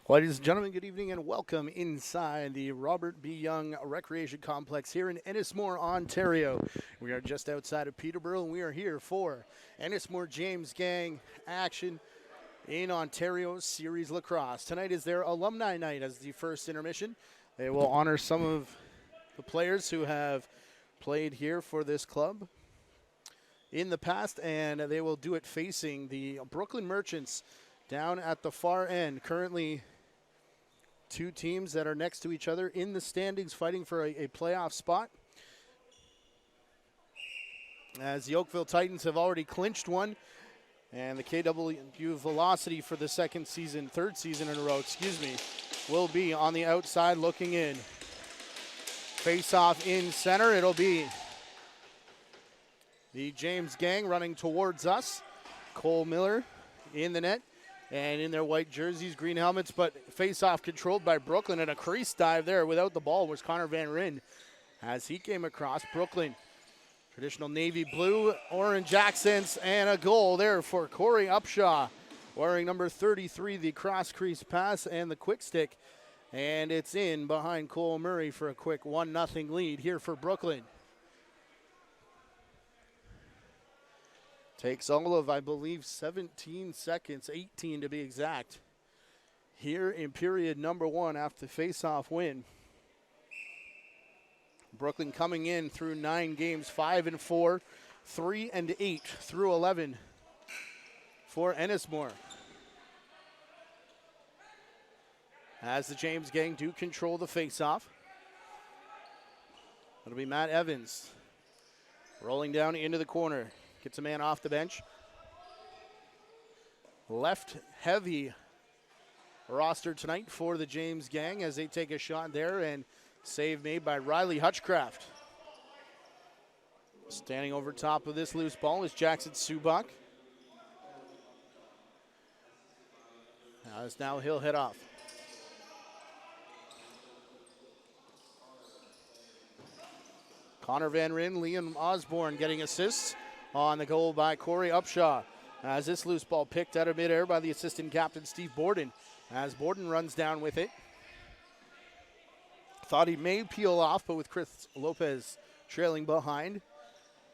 Ladies and gentlemen, good evening and welcome inside the Robert B. Young Recreation Complex here in Ennismore, Ontario. We are just outside of Peterborough and we are here for Ennismore James Gang action in Ontario Series Lacrosse. Tonight is their alumni night as the first intermission. They will honor some of the players who have played here for this club in the past, and they will do it facing the Brooklyn Merchants down at the far end. Currently, two teams that are next to each other in the standings fighting for a playoff spot. As the Oakville Titans have already clinched one, and the KW Velocity for the third season in a row, will be on the outside looking in. Face off in center, it'll be the James Gang running towards us. Cole Miller in the net. And in their white jerseys, green helmets, but face-off controlled by Brooklyn, and a crease dive there without the ball was Connor Van Ryn as he came across. Brooklyn, traditional navy blue, orange accents, and a goal there for Corey Upshaw, wearing number 33, the cross crease pass and the quick stick, and it's in behind Cole Murray for a quick 1-0 lead here for Brooklyn. Takes all of, I believe, 17 seconds, 18 to be exact, here in period number one after the face-off win. Brooklyn coming in through 9 games, 5-4, 3-8 through 11 for Ennismore. As the James Gang do control the face-off. It'll be Matt Evans rolling down into the corner. Gets a man off the bench. Left heavy roster tonight for the James Gang as they take a shot there, and save made by Riley Hutchcraft. Standing over top of this loose ball is Jackson Subak. Now he'll head off. Connor Van Ryn, Liam Osborne getting assists on the goal by Corey Upshaw. As this loose ball picked out of midair by the assistant captain, Steve Borden. As Borden runs down with it. Thought he may peel off, but with Chris Lopez trailing behind,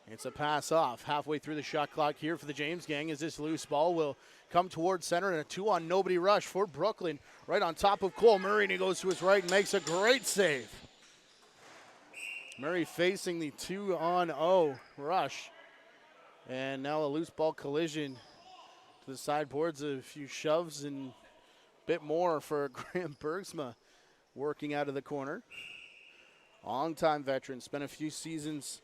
it's a pass off. Halfway through the shot clock here for the James Gang as this loose ball will come towards center, and a 2-on-nobody rush for Brooklyn. Right on top of Cole Murray, and he goes to his right and makes a great save. Murray facing the 2-on-0 rush. And now a loose ball collision to the sideboards, a few shoves and a bit more for Graham Bergsma working out of the corner. Long-time veteran, spent a few seasons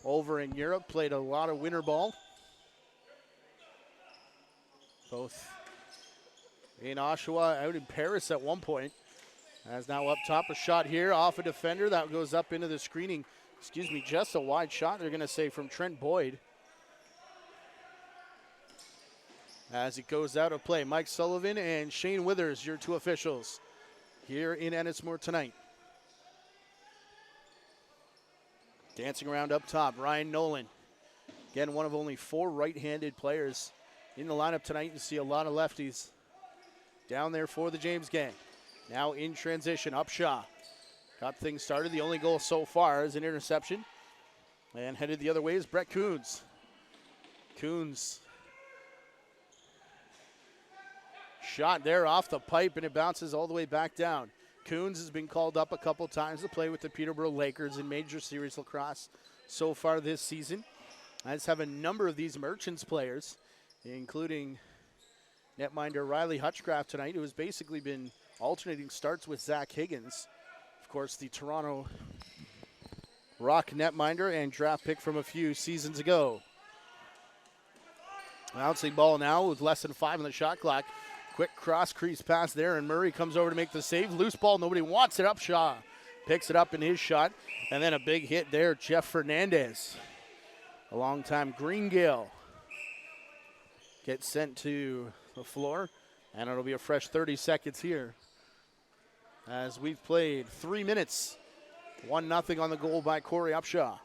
over in Europe, played a lot of winter ball. Both in Oshawa, out in Paris at one point. As now up top, a shot here off a defender that goes up into the screening. Just a wide shot, they're going to say, from Trent Boyd. As it goes out of play, Mike Sullivan and Shane Withers, your two officials here in Ennismore tonight. Dancing around up top, Ryan Nolan. Again, one of only 4 right-handed players in the lineup tonight. You see a lot of lefties down there for the James Gang. Now in transition, Upshaw got things started. The only goal so far is an interception. And headed the other way is Brett Coons. Coons shot there off the pipe, and it bounces all the way back down. Coons has been called up a couple times to play with the Peterborough Lakers in Major Series Lacrosse so far this season. I just have a number of these Merchants players, including netminder Riley Hutchcraft tonight, who has basically been alternating starts with Zach Higgins. Of course, the Toronto Rock netminder and draft pick from a few seasons ago. Bouncing ball now with less than 5 on the shot clock. Quick cross crease pass there, and Murray comes over to make the save. Loose ball, nobody wants it. Upshaw picks it up in his shot. And then a big hit there, Jeff Fernandez. A long-time Greengale gets sent to the floor, and it'll be a fresh 30 seconds here as we've played 3 minutes. 1-0 on the goal by Corey Upshaw.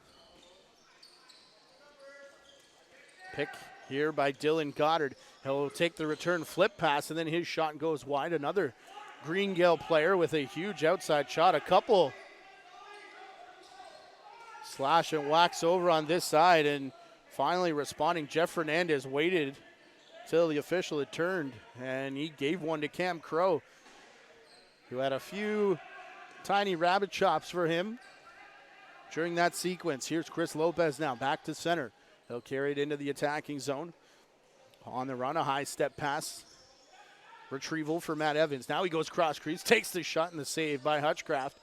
Pick here by Dylan Goddard. He'll take the return flip pass, and then his shot goes wide. Another Greengale player with a huge outside shot. A couple slash and wax over on this side, and finally responding. Jeff Fernandez waited till the official had turned, and he gave one to Cam Crow, who had a few tiny rabbit chops for him during that sequence. Here's Chris Lopez now back to center. He'll carry it into the attacking zone. On the run, a high step pass. Retrieval for Matt Evans. Now he goes cross crease, takes the shot and the save by Hutchcraft.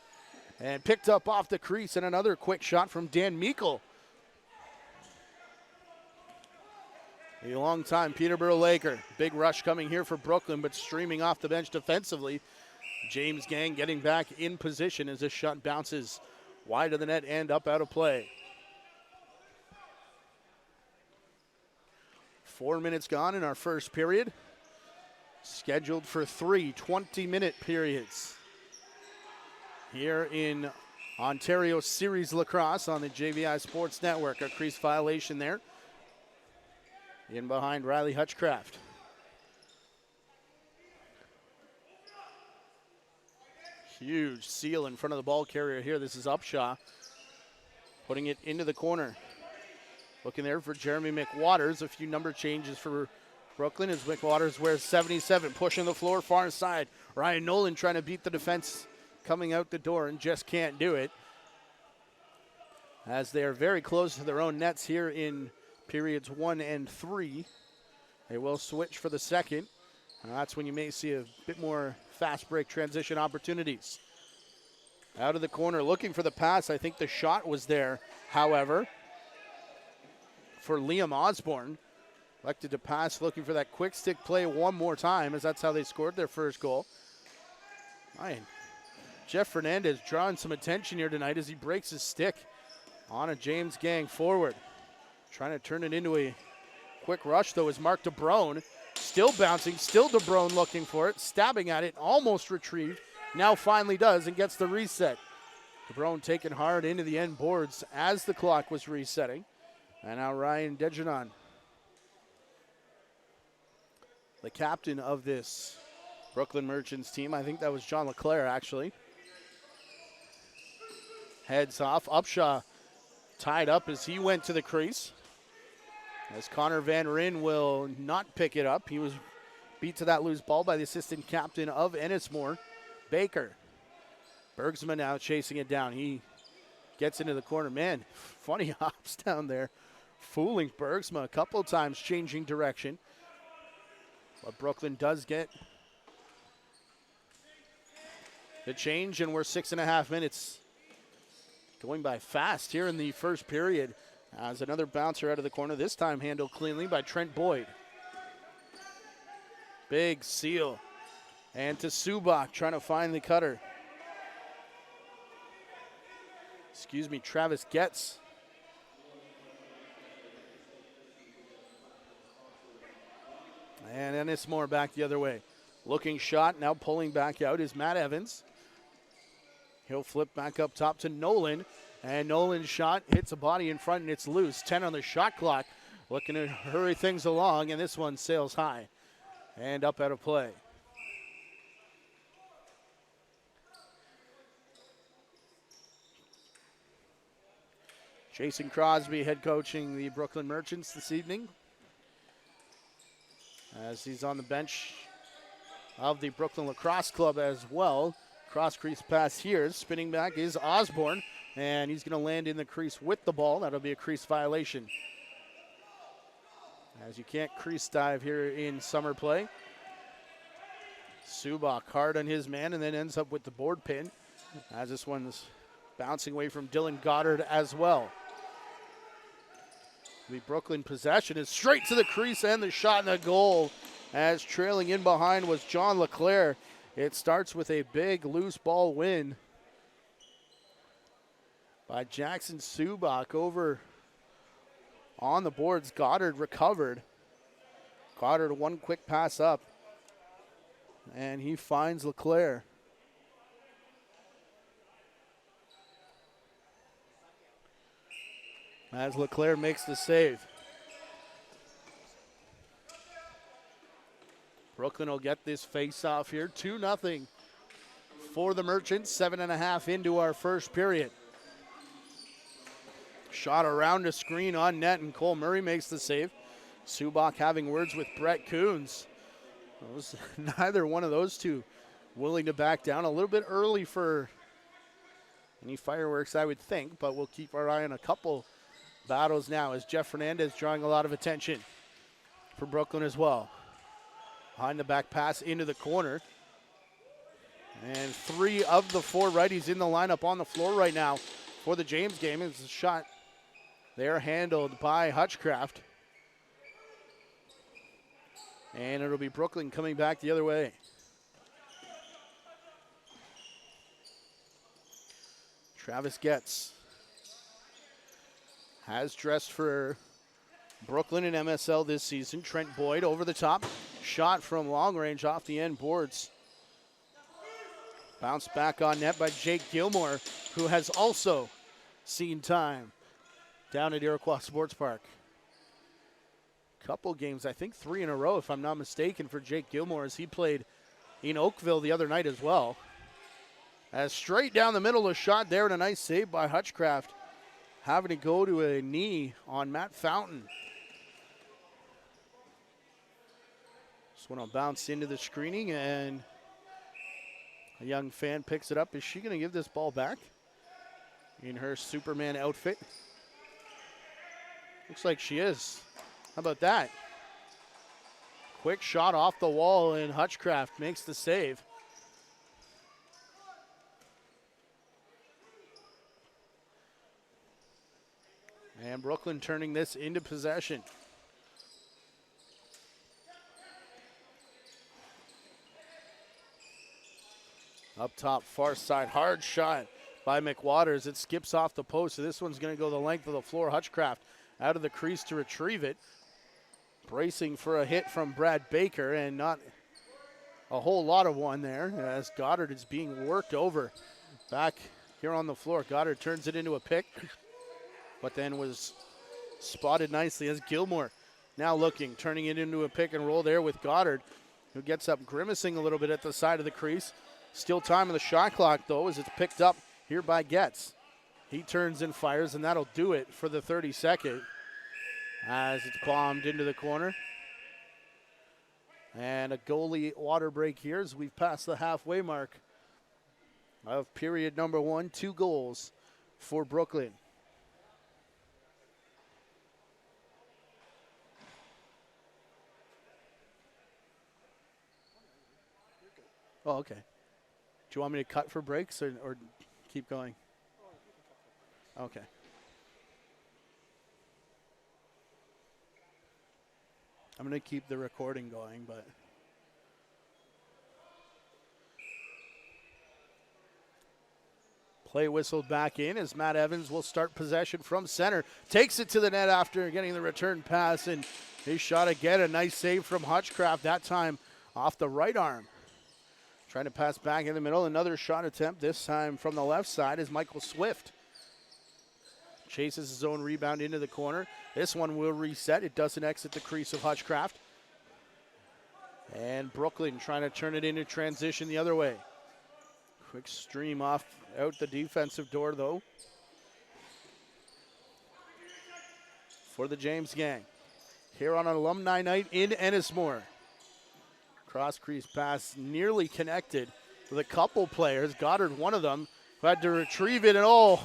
And picked up off the crease, and another quick shot from Dan Meikle. A long-time Peterborough Laker. Big rush coming here for Brooklyn, but streaming off the bench defensively. James Gang getting back in position as this shot bounces wide of the net and up out of play. 4 minutes gone in our first period. Scheduled for 3 20-minute periods here in Ontario Series Lacrosse on the JVI Sports Network. A crease violation there. In behind Riley Hutchcraft. Huge seal in front of the ball carrier here. This is Upshaw putting it into the corner. Looking there for Jeremy McWaters. A few number changes for Brooklyn as McWaters wears 77, pushing the floor far side. Ryan Nolan trying to beat the defense coming out the door and just can't do it, as they are very close to their own nets here in periods 1 and 3. They will switch for the second. And that's when you may see a bit more fast break transition opportunities. Out of the corner looking for the pass. I think the shot was there, however, for Liam Osborne. Elected to pass, looking for that quick stick play one more time, as that's how they scored their first goal. Ryan, Jeff Fernandez drawing some attention here tonight as he breaks his stick on a James Gang forward. Trying to turn it into a quick rush, though, is Mark DeBrone. Still bouncing, still DeBrone looking for it, stabbing at it, almost retrieved. Now finally does and gets the reset. DeBrone taken hard into the end boards as the clock was resetting. And now Ryan Dejanon, the captain of this Brooklyn Merchants team. I think that was John LeClaire, actually. Heads off. Upshaw tied up as he went to the crease. As Connor Van Ryn will not pick it up. He was beat to that loose ball by the assistant captain of Ennismore, Baker. Bergsma now chasing it down. He gets into the corner. Man, funny hops down there. Fooling Bergsma a couple times, changing direction. But Brooklyn does get the change, and we're 6.5 minutes going by fast here in the first period. As another bouncer out of the corner, this time handled cleanly by Trent Boyd. Big seal. And to Subak trying to find the cutter. Travis Getz. And Ennismore back the other way. Looking shot, now pulling back out is Matt Evans. He'll flip back up top to Nolan. And Nolan's shot hits a body in front and it's loose. 10 on the shot clock. Looking to hurry things along, and this one sails high and up out of play. Jason Crosby head coaching the Brooklyn Merchants this evening, as he's on the bench of the Brooklyn Lacrosse Club as well. Cross crease pass here. Spinning back is Osborne, and he's going to land in the crease with the ball. That'll be a crease violation, as you can't crease dive here in summer play. Subak hard on his man and then ends up with the board pin, as this one's bouncing away from Dylan Goddard as well. The Brooklyn possession is straight to the crease and the shot and the goal, as trailing in behind was John LeClaire. It starts with a big loose ball win by Jackson Subak over on the boards. Goddard recovered. Goddard one quick pass up, and he finds LeClaire. As LeClaire makes the save. Brooklyn will get this face-off here. 2-0 for the Merchants. 7.5 into our first period. Shot around a screen on net, and Cole Murray makes the save. Subak having words with Brett Coons. Neither one of those two willing to back down. A little bit early for any fireworks, I would think, but we'll keep our eye on a couple battles now as Jeff Fernandez drawing a lot of attention for Brooklyn as well. Behind the back pass into the corner. And 3 of the 4 righties in the lineup on the floor right now for the James game. It's a shot there handled by Hutchcraft. And it'll be Brooklyn coming back the other way. Travis Getz has dressed for Brooklyn and MSL this season. Trent Boyd over the top. Shot from long range off the end boards. Bounced back on net by Jake Gilmore, who has also seen time down at Iroquois Sports Park. Couple games, I think 3 in a row, if I'm not mistaken, for Jake Gilmore, as he played in Oakville the other night as well. As straight down the middle, a shot there and a nice save by Hutchcraft. Having to go to a knee on Matt Fountain. This one will bounce into the screening, and a young fan picks it up. Is she going to give this ball back in her Superman outfit? Looks like she is. How about that? Quick shot off the wall, and Hutchcraft makes the save. And Brooklyn turning this into possession. Up top, far side, hard shot by McWaters. It skips off the post, so this one's going to go the length of the floor. Hutchcraft out of the crease to retrieve it. Bracing for a hit from Brad Baker, and not a whole lot of one there, as Goddard is being worked over back here on the floor. Goddard turns it into a pick, but then was spotted nicely as Gilmore now looking, turning it into a pick and roll there with Goddard, who gets up grimacing a little bit at the side of the crease. Still time on the shot clock, though, as it's picked up here by Getz. He turns and fires, and that'll do it for the 32nd as it's bombed into the corner. And a goalie water break here as we've passed the halfway mark of period number 1. 2 goals for Brooklyn. Oh, okay. Do you want me to cut for breaks or keep going? Okay. I'm going to keep the recording going, but play whistled back in as Matt Evans will start possession from center. Takes it to the net after getting the return pass, and his shot again, a nice save from Hutchcraft, that time off the right arm. Trying to pass back in the middle. Another shot attempt, this time from the left side, is Michael Swift. Chases his own rebound into the corner. This one will reset. It doesn't exit the crease of Hutchcraft. And Brooklyn trying to turn it into transition the other way. Quick stream off out the defensive door, though, for the James gang. Here on an alumni night in Ennismore. Cross crease pass nearly connected with a couple players. Goddard, one of them, who had to retrieve it, and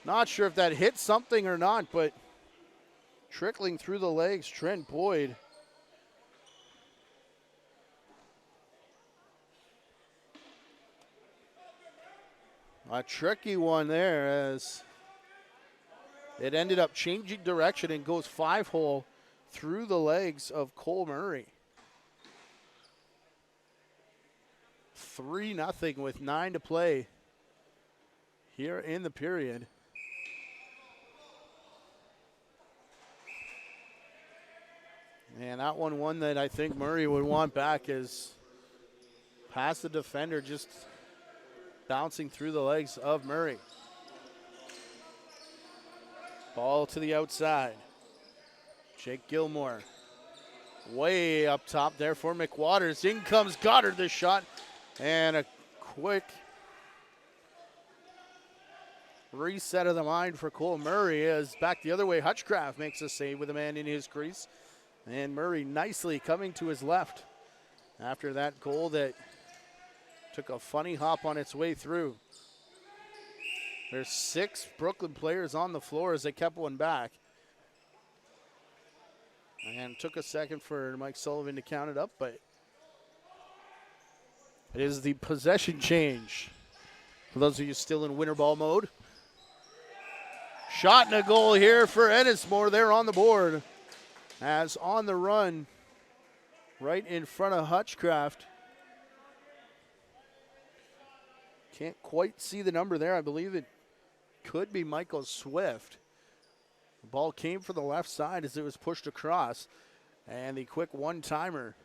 not sure if that hit something or not, but trickling through the legs, Trent Boyd. A tricky one there, as it ended up changing direction and goes 5-hole through the legs of Cole Murray. 3-0 with 9 to play here in the period. And that one that I think Murray would want back is past the defender, just bouncing through the legs of Murray. Ball to the outside. Jake Gilmore way up top there for McWaters. In comes Goddard, this shot. And a quick reset of the mind for Cole Murray as back the other way. Hutchcraft makes a save with a man in his crease. And Murray nicely coming to his left after that goal that took a funny hop on its way through. There's 6 Brooklyn players on the floor as they kept one back. And took a second for Mike Sullivan to count it up, but it is the possession change. For those of you still in winter ball mode. Shot and a goal here for Ennismore. They're on the board. As on the run, right in front of Hutchcraft. Can't quite see the number there. I believe it could be Michael Swift. The ball came from the left side as it was pushed across. And the quick one-timer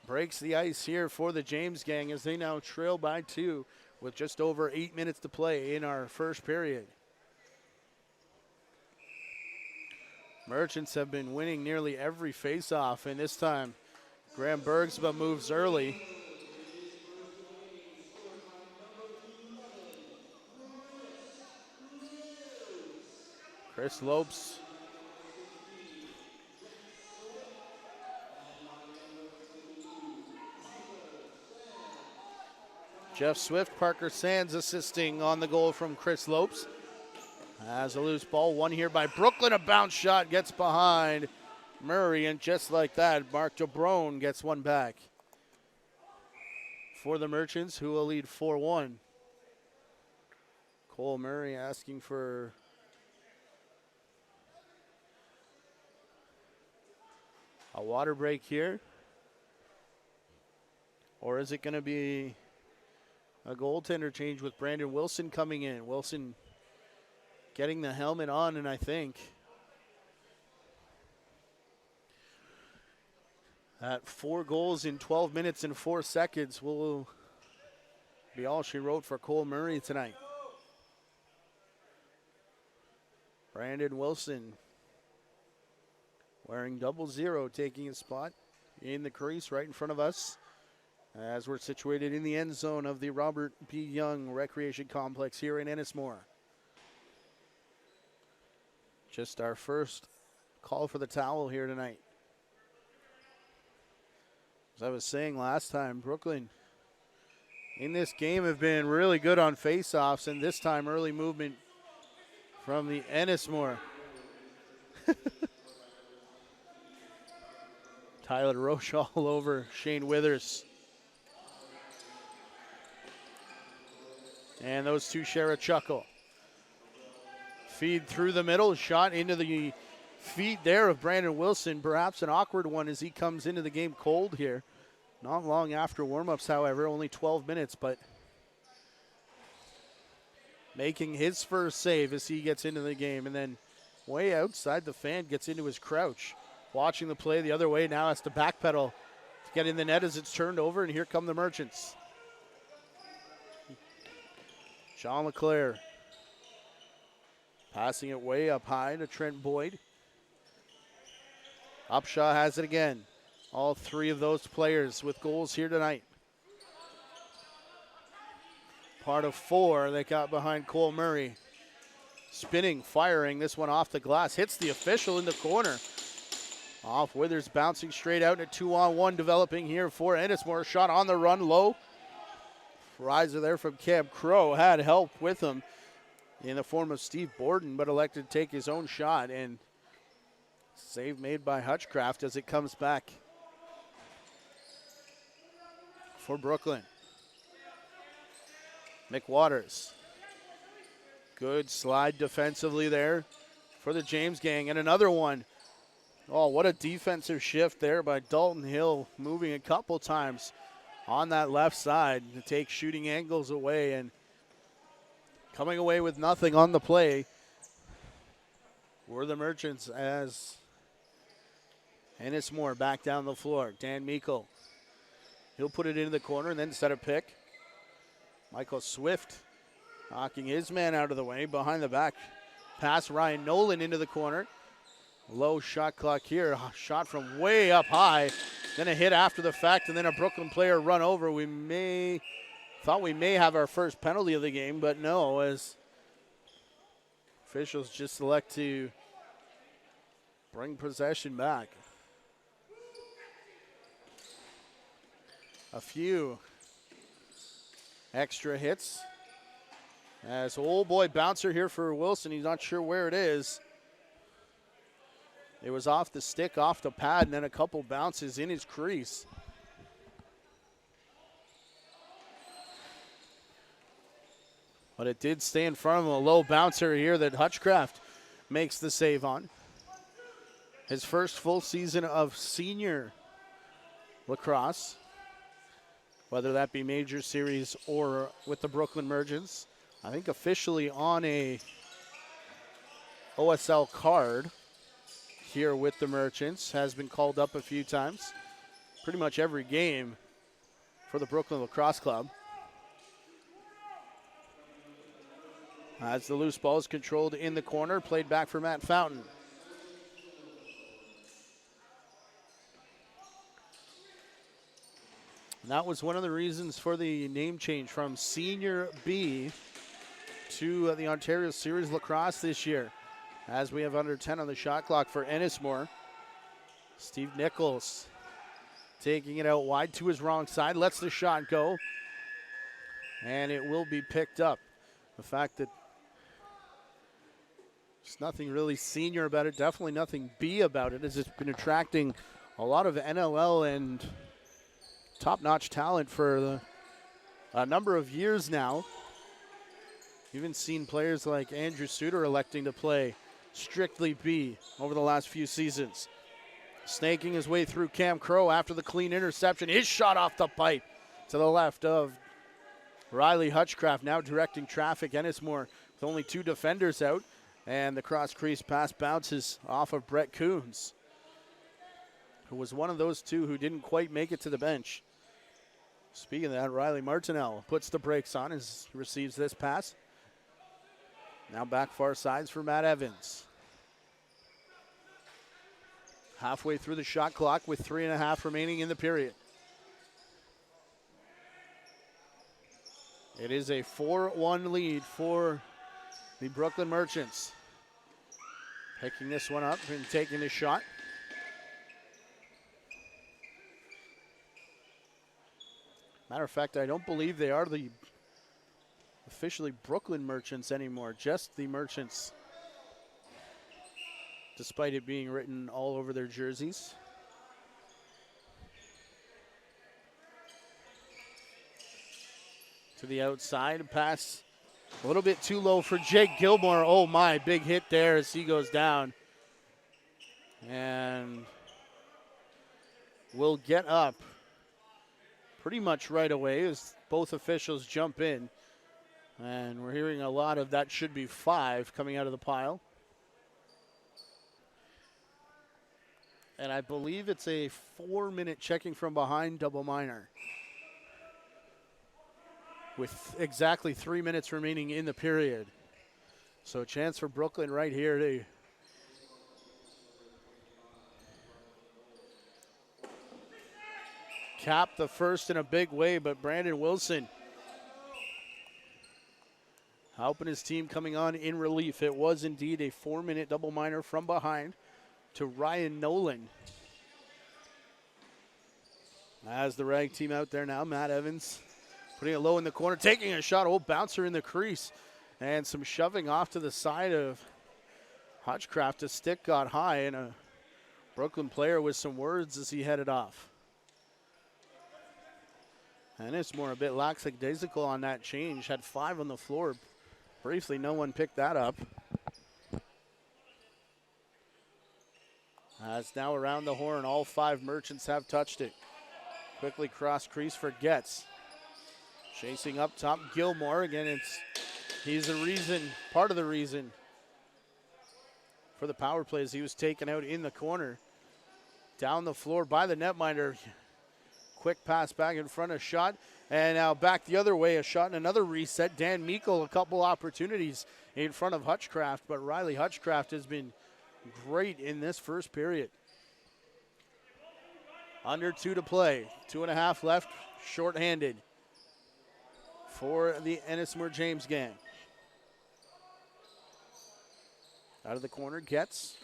breaks the ice here for the James gang as they now trail by 2 with just over 8 minutes to play in our first period. Merchants have been winning nearly every face-off, and this time Graham Bergsma moves early. Chris Lopes Jeff Swift, Parker Sands assisting on the goal from Chris Lopes. As a loose ball, won here by Brooklyn. A bounce shot gets behind Murray, and just like that, Mark DeBrone gets one back for the Merchants, who will lead 4-1. Cole Murray asking for a water break here. Or is it going to be a goaltender change with Brandon Wilson coming in? Wilson getting the helmet on, and I think at 4 goals in 12 minutes and 4 seconds will be all she wrote for Cole Murray tonight. Brandon Wilson wearing 00, taking his spot in the crease right in front of us as we're situated in the end zone of the Robert B. Young Recreation Complex here in Ennismore. Just our first call for the towel here tonight. As I was saying last time, Brooklyn in this game have been really good on face-offs, and this time early movement from the Ennismore. Tyler Roche all over Shane Withers. And those two share a chuckle. Feed through the middle, shot into the feet there of Brandon Wilson. Perhaps an awkward one as he comes into the game cold here. Not long after warm-ups, however, only 12 minutes, but making his first save as he gets into the game. And then way outside the fan, gets into his crouch. Watching the play the other way, now has to backpedal to get in the net as it's turned over, and here come the Merchants. Sean LeClaire passing it way up high to Trent Boyd. Upshaw has it again. All 3 of those players with goals here tonight. Part of 4 they got behind Cole Murray. Spinning, firing, this one off the glass. Hits the official in the corner. Off Withers, bouncing straight out, and a 2-on-1 developing here for Ennismore. Shot on the run, low. Riser there from Cam Crow had help with him in the form of Steve Borden, but elected to take his own shot, and save made by Hutchcraft as it comes back for Brooklyn. McWaters. Good slide defensively there for the James gang, and another one. Oh, what a defensive shift there by Dalton Hill, moving a couple times on that left side to take shooting angles away, and coming away with nothing on the play were the Merchants as Ennismore back down the floor. Dan Meikle, he'll put it into the corner and then set a pick. Michael Swift knocking his man out of the way. Behind the back pass, Ryan Nolan into the corner. Low shot clock here. Shot from way up high. Then a hit after the fact, and then a Brooklyn player run over. We may Thought we may have our first penalty of the game, but no, as officials just select to bring possession back. A few extra hits. As old boy bouncer here for Wilson. He's not sure where it is. It was off the stick, off the pad, and then a couple bounces in his crease. But it did stay in front of him. A low bouncer here that Hutchcraft makes the save on. His first full season of senior lacrosse, whether that be major series or with the Brooklyn Merchants. I think officially on a OSL card here with the Merchants. Has been called up a few times. Pretty much every game for the Brooklyn Lacrosse Club. As the loose ball is controlled in the corner, played back for Matt Fountain. And that was one of the reasons for the name change from Senior B to the Ontario Series Lacrosse this year. As we have under 10 on the shot clock for Ennismore. Steve Nichols taking it out wide to his wrong side, lets the shot go. And it will be picked up. The fact that there's nothing really senior about it, definitely nothing B about it, as it's been attracting a lot of NLL and top-notch talent for a number of years now. Even seen players like Andrew Suter electing to play strictly B over the last few seasons. Snaking his way through Cam Crow after the clean interception. His shot off the pipe to the left of Riley Hutchcraft, now directing traffic. Ennismore with only two defenders out. And the cross-crease pass bounces off of Brett Coons, who was one of those two who didn't quite make it to the bench. Speaking of that, Riley Martinell puts the brakes on as he receives this pass. Now back far sides for Matt Evans. Halfway through the shot clock with 3.5 remaining in the period. It is a 4-1 lead for the Brooklyn Merchants. Picking this one up and taking the shot. Matter of fact, I don't believe they are the officially Brooklyn Merchants anymore, just the Merchants, despite it being written all over their jerseys. To the outside, pass a little bit too low for Jake Gilmore. Oh my, big hit there as he goes down. And will get up pretty much right away as both officials jump in. And we're hearing a lot of that should be 5 coming out of the pile. And I believe it's a 4-minute checking from behind double minor, with exactly 3 minutes remaining in the period. So a chance for Brooklyn right here to cap the first in a big way, but Brandon Wilson helping his team coming on in relief. It was indeed a 4-minute double minor from behind to Ryan Nolan. As the rag team out there now, Matt Evans putting it low in the corner, taking a shot, old bouncer in the crease, and some shoving off to the side of Hutchcraft. A stick got high, and a Brooklyn player with some words as he headed off. And it's more a bit lackadaisical on that change. Had 5 on the floor. Briefly, no one picked that up. As now around the horn, all 5 Merchants have touched it. Quickly cross crease for Getz. Chasing up top, Gilmore. Again, he's the reason, part of the reason for the power plays. He was taken out in the corner. Down the floor by the netminder. Quick pass back in front, a shot. And now back the other way, a shot and another reset. Dan Meikle, a couple opportunities in front of Hutchcraft, but Riley Hutchcraft has been great in this first period. Under 2 to play. 2.5 left, shorthanded. for the Ennismore James gang. Out of the corner, Getz.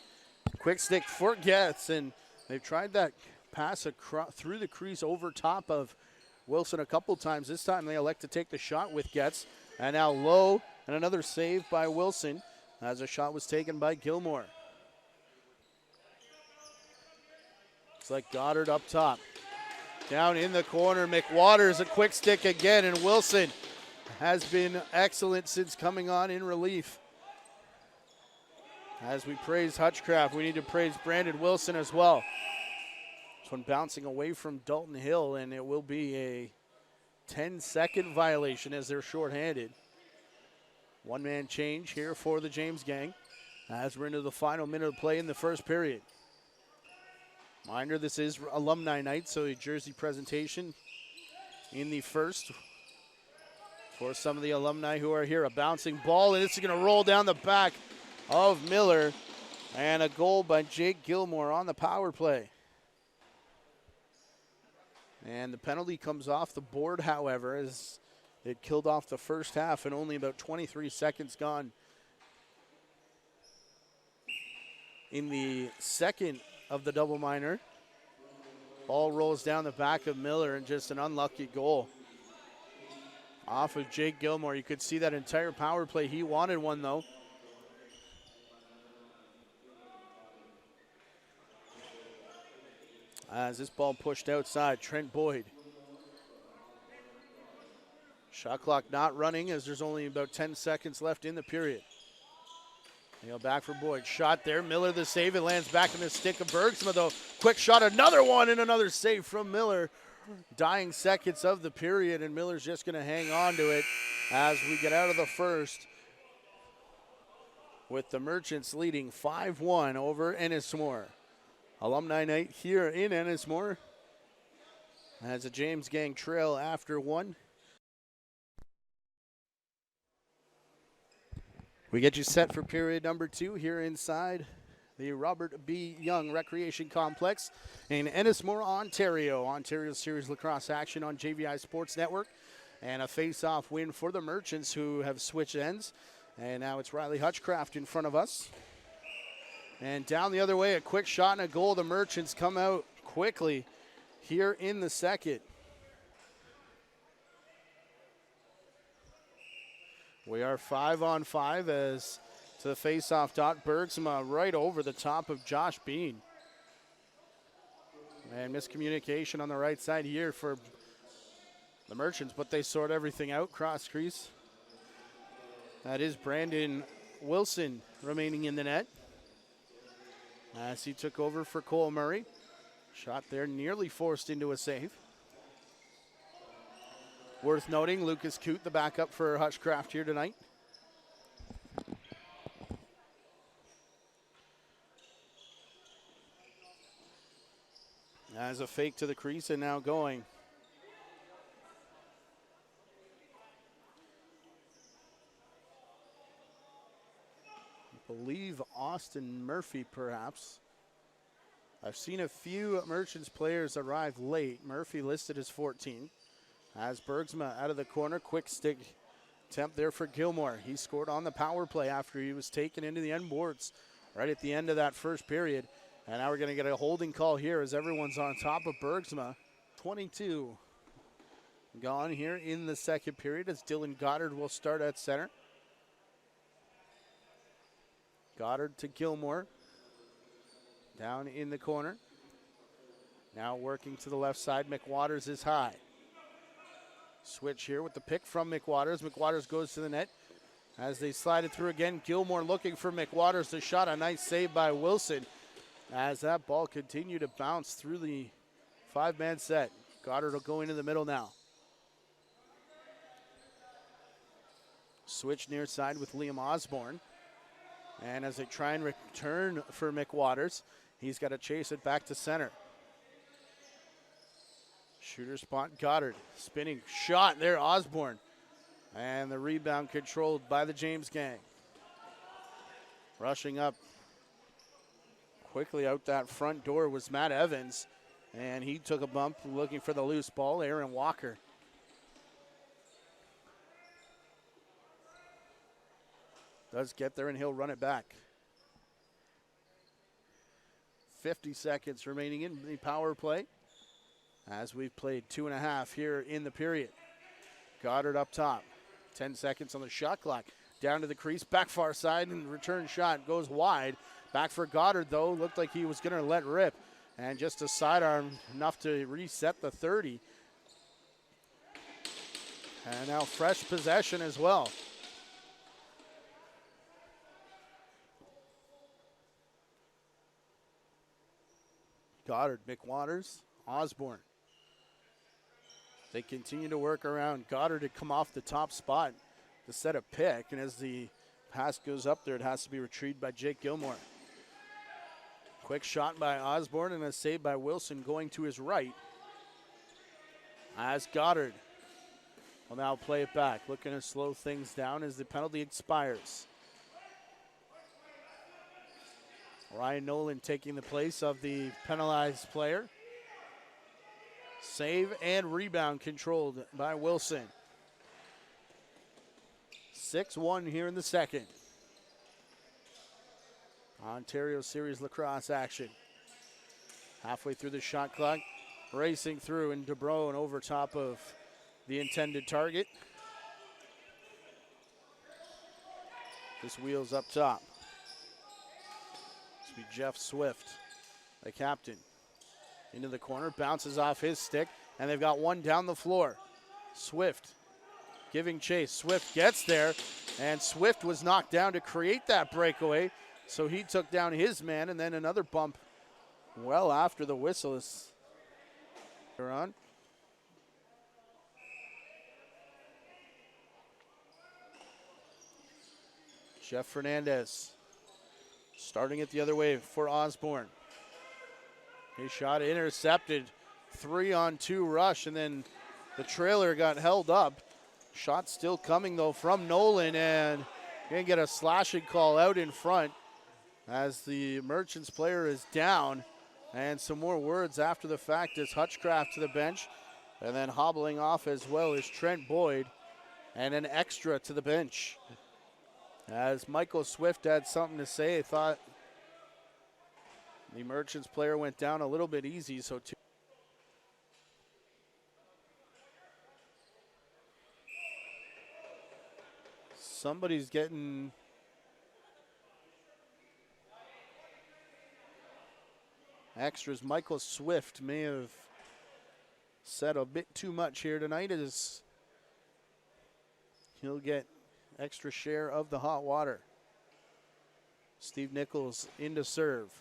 Quick stick for Getz, and they've tried that pass through the crease over top of Wilson a couple times. This time they elect to take the shot with Getz. And now low, and another save by Wilson as a shot was taken by Gilmore. It's like Goddard up top. Down in the corner, McWaters, a quick stick again, and Wilson has been excellent since coming on in relief. As we praise Hutchcraft, we need to praise Brandon Wilson as well. This one bouncing away from Dalton Hill, and it will be a 10-second violation as they're shorthanded. One-man change here for the James gang as we're into the final minute of play in the first period. Reminder, this is alumni night, so a jersey presentation in the first for some of the alumni who are here. A bouncing ball, and it's going to roll down the back of Miller, and a goal by Jake Gilmore on the power play. And the penalty comes off the board, however, as it killed off the first half and only about 23 seconds gone in the second of the double minor. Ball rolls down the back of Miller, and just an unlucky goal off of Jake Gilmore. You could see that entire power play. He wanted one, though. As this ball pushed outside, Trent Boyd. Shot clock not running as there's only about 10 seconds left in the period. They go back for Boyd. Shot there. Miller the save. It lands back in the stick of Bergsma, though. Quick shot. Another one, and another save from Miller. Dying seconds of the period, and Miller's just going to hang on to it as we get out of the first with the Merchants leading 5-1 over Ennismore. Alumni night here in Ennismore as the James gang trail after one. We get you set for period number 2 here inside the Robert B. Young Recreation Complex in Ennismore, Ontario. Ontario Series lacrosse action on JVI Sports Network, and a face-off win for the Merchants, who have switched ends. And now it's Riley Hutchcraft in front of us. And down the other way, a quick shot and a goal. The Merchants come out quickly here in the second. We are 5-on-5 as to the face-off dot. Bergsma right over the top of Josh Bean. And miscommunication on the right side here for the Merchants, but they sort everything out. Cross crease. That is Brandon Wilson remaining in the net as he took over for Cole Murray. Shot there nearly forced into a save. Worth noting, Lucas Coote, the backup for Hutchcraft here tonight. As a fake to the crease and now going. I believe Austin Murphy, perhaps. I've seen a few Merchants players arrive late. Murphy listed as 14. As Bergsma out of the corner, quick stick attempt there for Gilmore. He scored on the power play after he was taken into the end boards right at the end of that first period. And now we're going to get a holding call here as everyone's on top of Bergsma. 22 gone here in the second period as Dylan Goddard will start at center. Goddard to Gilmore. Down in the corner. Now working to the left side. McWaters is high. Switch here with the pick from McWaters. McWaters goes to the net as they slide it through again. Gilmore looking for McWaters to shot. A nice save by Wilson as that ball continued to bounce through the 5-man set. Goddard will go into the middle now. Switch near side with Liam Osborne. And as they try and return for McWaters, he's got to chase it back to center. Shooter spot, Goddard. Spinning shot there, Osborne. And the rebound controlled by the James gang. Rushing up quickly out that front door was Matt Evans. And he took a bump looking for the loose ball, Aaron Walker. does get there, and he'll run it back. 50 seconds remaining in the power play as we've played 2.5 here in the period. Goddard up top. 10 seconds on the shot clock. Down to the crease, back far side, and the return shot goes wide. Back for Goddard, though. Looked like he was going to let rip. And just a sidearm enough to reset the 30. And now fresh possession as well. Goddard, McWaters, Osborne. They continue to work around Goddard to come off the top spot to set a pick. And as the pass goes up there, it has to be retrieved by Jake Gilmore. Quick shot by Osborne and a save by Wilson going to his right. As Goddard will now play it back, looking to slow things down as the penalty expires. Ryan Nolan taking the place of the penalized player. Save and rebound controlled by Wilson. 6-1 here in the second. Ontario Series lacrosse action. Halfway through the shot clock, racing through, and DeBrone over top of the intended target. This wheel's up top. This will be Jeff Swift, the captain. Into the corner, bounces off his stick, and they've got one down the floor. Swift giving chase. Swift gets there, and Swift was knocked down to create that breakaway, so he took down his man, and then another bump well after the whistle is on. Jeff Fernandez starting it the other way for Osborne. His shot intercepted, 3-on-2 rush, and then the trailer got held up. Shot still coming, though, from Nolan, and gonna get a slashing call out in front as the Merchants player is down. And some more words after the fact as Hutchcraft to the bench, and then hobbling off as well as Trent Boyd, and an extra to the bench. As Michael Swift had something to say, I thought the Merchants player went down a little bit easy, so somebody's getting extras. Michael Swift may have said a bit too much here tonight as he'll get extra share of the hot water. Steve Nichols in to serve.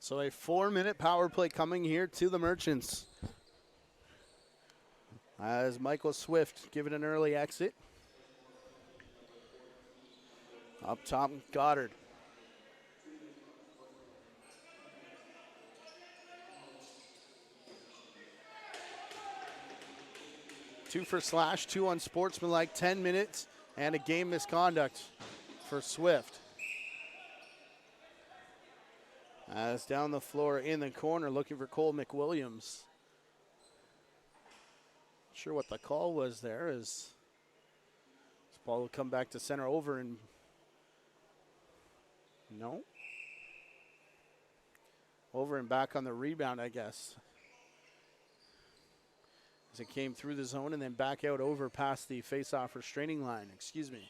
So a 4-minute power play coming here to the Merchants. As Michael Swift giving an early exit. Up top, Goddard. Two for slash, 2 unsportsmanlike, 10 minutes, and a game misconduct for Swift. As down the floor in the corner, looking for Cole McWilliams. Not sure what the call was there, as this ball will come back to center over, and no. over and back on the rebound, I guess. As it came through the zone and then back out over past the face-off restraining line. Excuse me.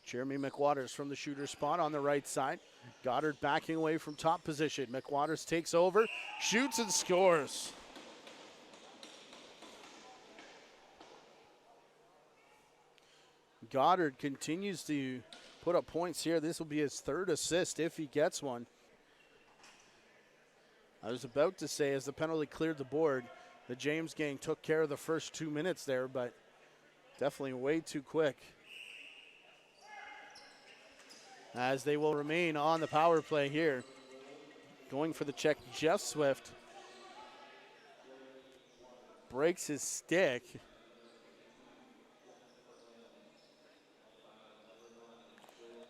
Jeremy McWaters from the shooter spot on the right side. Goddard backing away from top position. McWaters takes over, shoots and scores. Goddard continues to put up points here. This will be his third assist if he gets one. I was about to say, as the penalty cleared the board, the James gang took care of the first 2 minutes there, but definitely way too quick. As they will remain on the power play here. Going for the check, Jeff Swift breaks his stick.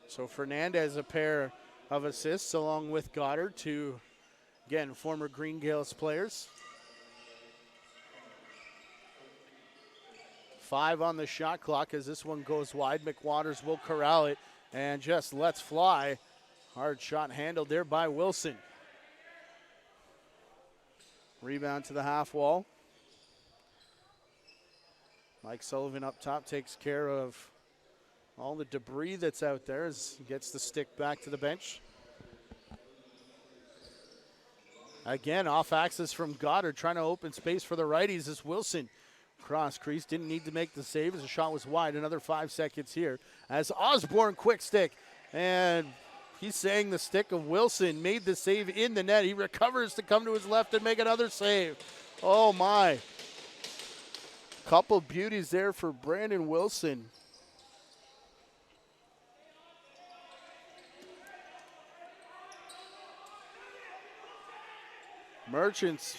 So Fernandez a pair of assists along with Goddard, two, again, former Green Gales players. 5 on the shot clock as this one goes wide. McWaters will corral it and just lets fly. Hard shot handled there by Wilson. Rebound to the half wall. Mike Sullivan up top takes care of all the debris that's out there as he gets the stick back to the bench. Again, off axis from Goddard, trying to open space for the righties as Wilson cross crease, didn't need to make the save as the shot was wide. Another 5 seconds here as Osborne quick stick, and he's saying the stick of Wilson made the save in the net. He recovers to come to his left and make another save. Oh my. Couple beauties there for Brandon Wilson. Merchants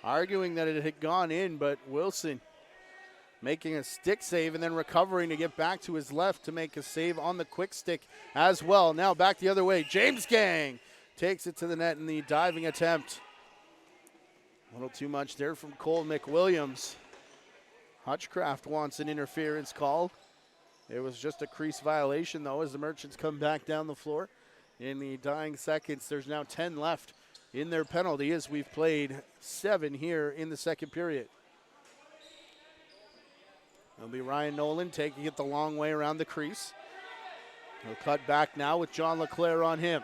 arguing that it had gone in, but Wilson making a stick save and then recovering to get back to his left to make a save on the quick stick as well. Now back the other way. James Gang takes it to the net in the diving attempt. A little too much there from Cole McWilliams. Hutchcraft wants an interference call. It was just a crease violation, though, as the Merchants come back down the floor. In the dying seconds, there's now 10 left in their penalty as we've played 7 here in the second period. It'll be Ryan Nolan taking it the long way around the crease. He'll cut back now with John LeClaire on him.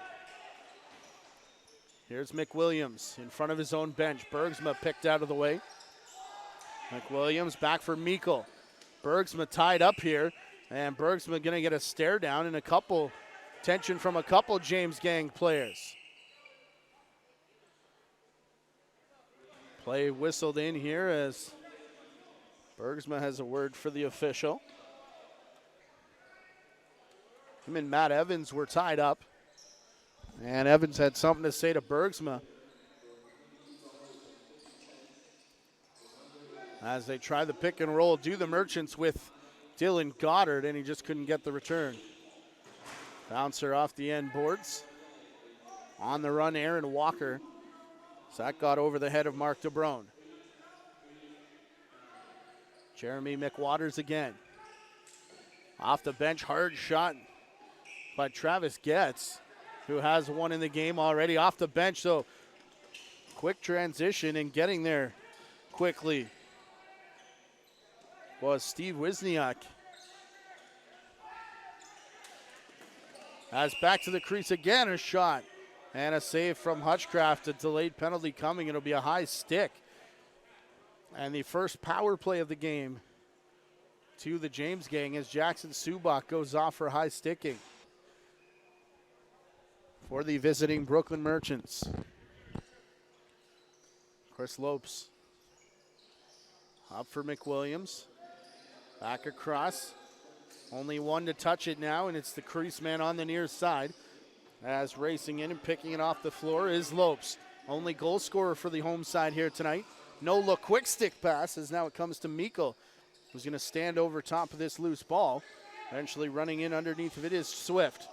Here's McWilliams in front of his own bench. Bergsma picked out of the way. McWilliams back for Meikle. Bergsma tied up here, and Bergsma going to get a stare down and a couple tension from a couple James Gang players. Play whistled in here as Bergsma has a word for the official. Him and Matt Evans were tied up, and Evans had something to say to Bergsma as they try the pick and roll, do the Merchants with Dylan Goddard, and he just couldn't get the return. Bouncer off the end boards. On the run, Aaron Walker. So that got over the head of Mark DeBrone. Jeremy McWaters again. Off the bench, hard shot by Travis Getz, who has one in the game already. Off the bench, so quick transition and getting there quickly was Steve Wisniak. As back to the crease again, a shot. And a save from Hutchcraft, a delayed penalty coming. It'll be a high stick. And the first power play of the game to the James Gang as Jackson Subak goes off for high sticking for the visiting Brooklyn Merchants. Chris Lopes up for McWilliams. Back across. Only one to touch it now, and it's the crease man on the near side. As racing in and picking it off the floor is Lopes. Only goal scorer for the home side here tonight. No look, quick stick pass as now it comes to Meikle, who's going to stand over top of this loose ball. Eventually running in underneath of it is Swift.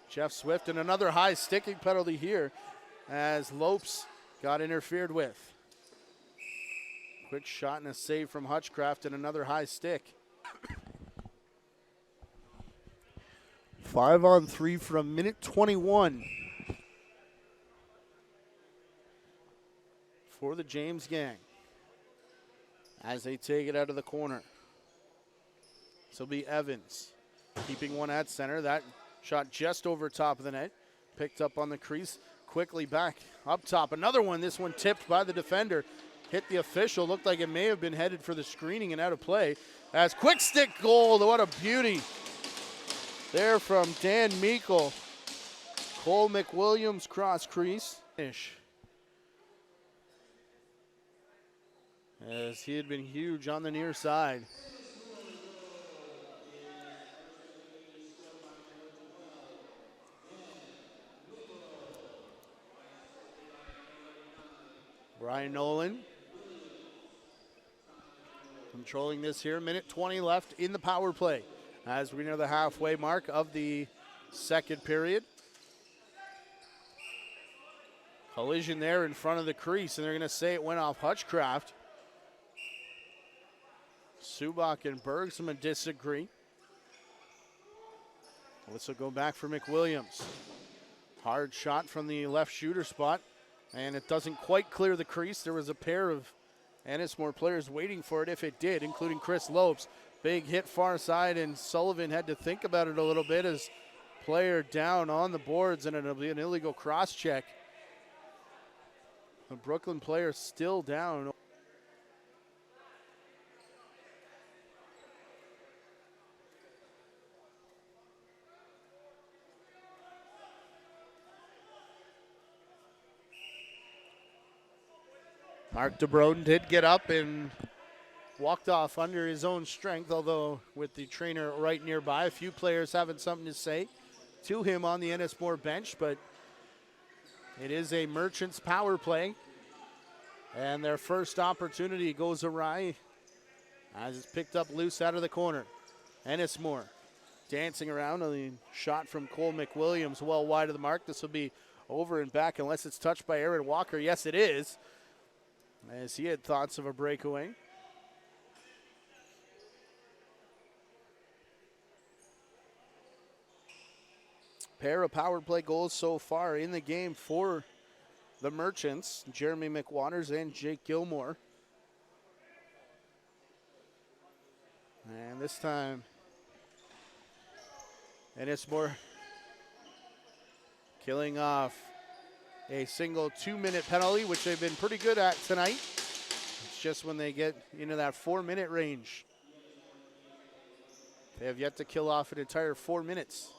Jeff Swift, and another high sticking penalty here as Lopes got interfered with. Quick shot and a save from Hutchcraft and another high stick. 5 on 3 from minute 21 for the James gang as they take it out of the corner. This will be Evans keeping one at center. That shot just over top of the net. Picked up on the crease. Quickly back up top. Another one. This one tipped by the defender. Hit the official. Looked like it may have been headed for the screening and out of play. As quick stick goal. What a beauty there from Dan Meikle. Cole McWilliams cross crease. As he had been huge on the near side. Brian Nolan controlling this here. Minute 20 left in the power play as we near the halfway mark of the second period. Collision there in front of the crease, and they're going to say it went off Hutchcraft. Subak and Bergsman disagree. This will go back for McWilliams. Hard shot from the left shooter spot, and it doesn't quite clear the crease. There was a pair of Ennismore players waiting for it if it did, including Chris Lopes. Big hit far side, and Sullivan had to think about it a little bit as player down on the boards, and it'll be an illegal cross check. The Brooklyn player still down. Mark DeBrode did get up and walked off under his own strength, although with the trainer right nearby, a few players having something to say to him on the Ennismore bench, but it is a Merchants power play, and their first opportunity goes awry as it's picked up loose out of the corner. Ennismore dancing around on the shot from Cole McWilliams well wide of the mark. This will be over and back unless it's touched by Aaron Walker. Yes, it is, as he had thoughts of a breakaway. Pair of power play goals so far in the game for the Merchants, Jeremy McWaters and Jake Gilmore. And this time, Ennismore killing off a single 2-minute penalty, which they've been pretty good at tonight. It's just when they get into that 4-minute range. They have yet to kill off an entire 4 minutes.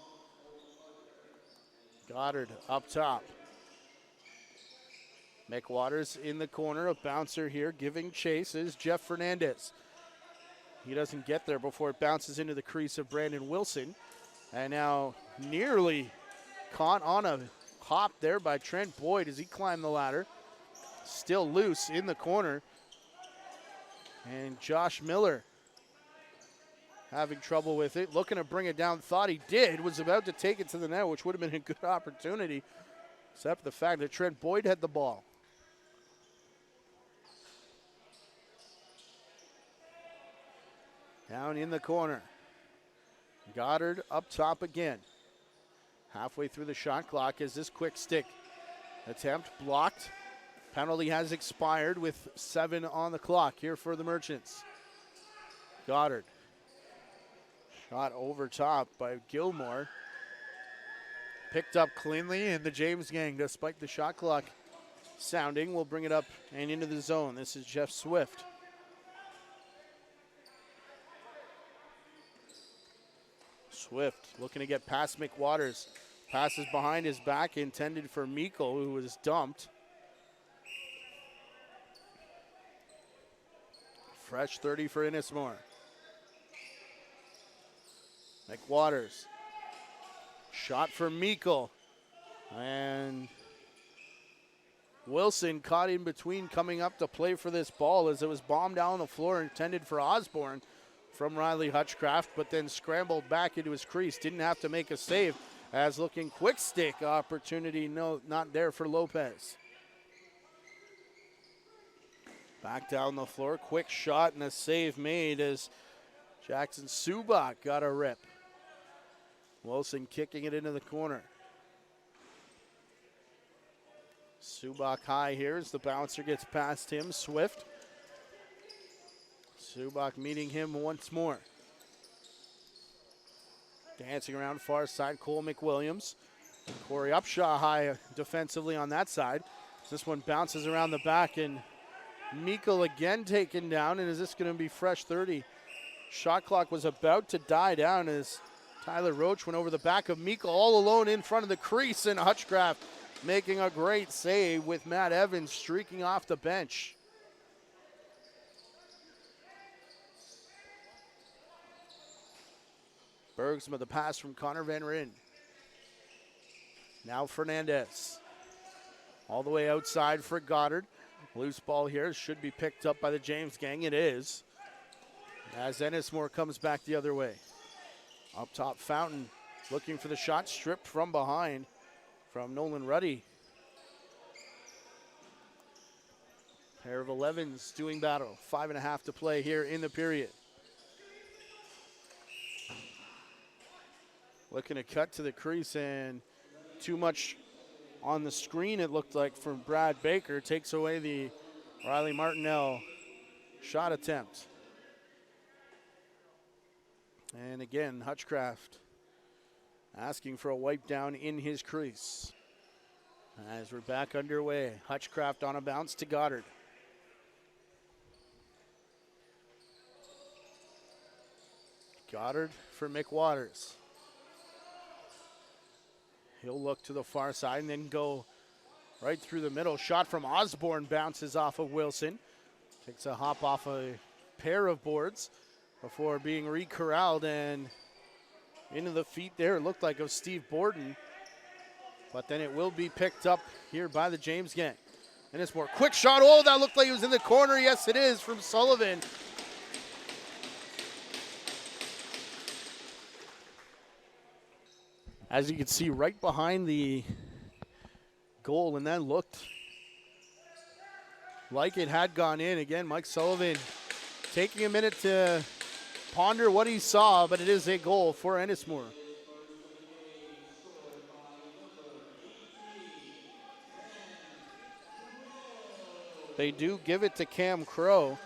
Goddard up top. McWaters in the corner, a bouncer here, giving chase is Jeff Fernandez. He doesn't get there before it bounces into the crease of Brandon Wilson. And now nearly caught on a hop there by Trent Boyd as he climbed the ladder. Still loose in the corner. And Josh Miller having trouble with it, looking to bring it down. Thought he did, was about to take it to the net, which would have been a good opportunity, except the fact that Trent Boyd had the ball. Down in the corner. Goddard up top again. Halfway through the shot clock is this quick stick attempt blocked. Penalty has expired with 7 on the clock here for the Merchants. Goddard. Shot over top by Gilmore. Picked up cleanly, and the James gang, despite the shot clock sounding, will bring it up and into the zone. This is Jeff Swift. Swift looking to get past McWaters. Passes behind his back, intended for Meikle, who was dumped. Fresh 30 for Ennismore. McWaters. Shot for Meikle. And Wilson caught in between coming up to play for this ball as it was bombed down the floor, intended for Osborne from Riley Hutchcraft, but then scrambled back into his crease. Didn't have to make a save, as looking quick stick opportunity, no, not there for Lopez. Back down the floor, quick shot and a save made as Jackson Subak got a rip. Wilson kicking it into the corner. Subak high here as the bouncer gets past him. Swift. Subak meeting him once more. Dancing around far side, Cole McWilliams. Corey Upshaw high defensively on that side. This one bounces around the back, and Meikle again taken down. And is this going to be fresh 30? Shot clock was about to die down as Tyler Roach went over the back of Meikle all alone in front of the crease, and Hutchcraft making a great save with Matt Evans streaking off the bench. Bergsma with the pass from Connor Van Ryn. Now Fernandez. All the way outside for Goddard. Loose ball here should be picked up by the James gang. It is. As Ennismore comes back the other way. Up top, Fountain looking for the shot, stripped from behind from Nolan Ruddy. Pair of 11s doing battle. 5.5 to play here in the period. Looking to cut to the crease, and too much on the screen, it looked like, from Brad Baker. Takes away the Riley Martinell shot attempt. And again, Hutchcraft asking for a wipe down in his crease. As we're back underway, Hutchcraft on a bounce to Goddard. Goddard for Mick Waters. He'll look to the far side and then go right through the middle. Shot from Osborne bounces off of Wilson. Takes a hop off a pair of boards before being re-corralled and into the feet there. It looked like it was Steve Borden, but then it will be picked up here by the James gang. And it's more quick shot. Oh, that looked like it was in the corner. Yes, it is, from Sullivan. As you can see, right behind the goal, and that looked like it had gone in. Again, Mike Sullivan taking a minute to ponder what he saw, but it is a goal for Ennismore. They do give it to Cam Crow.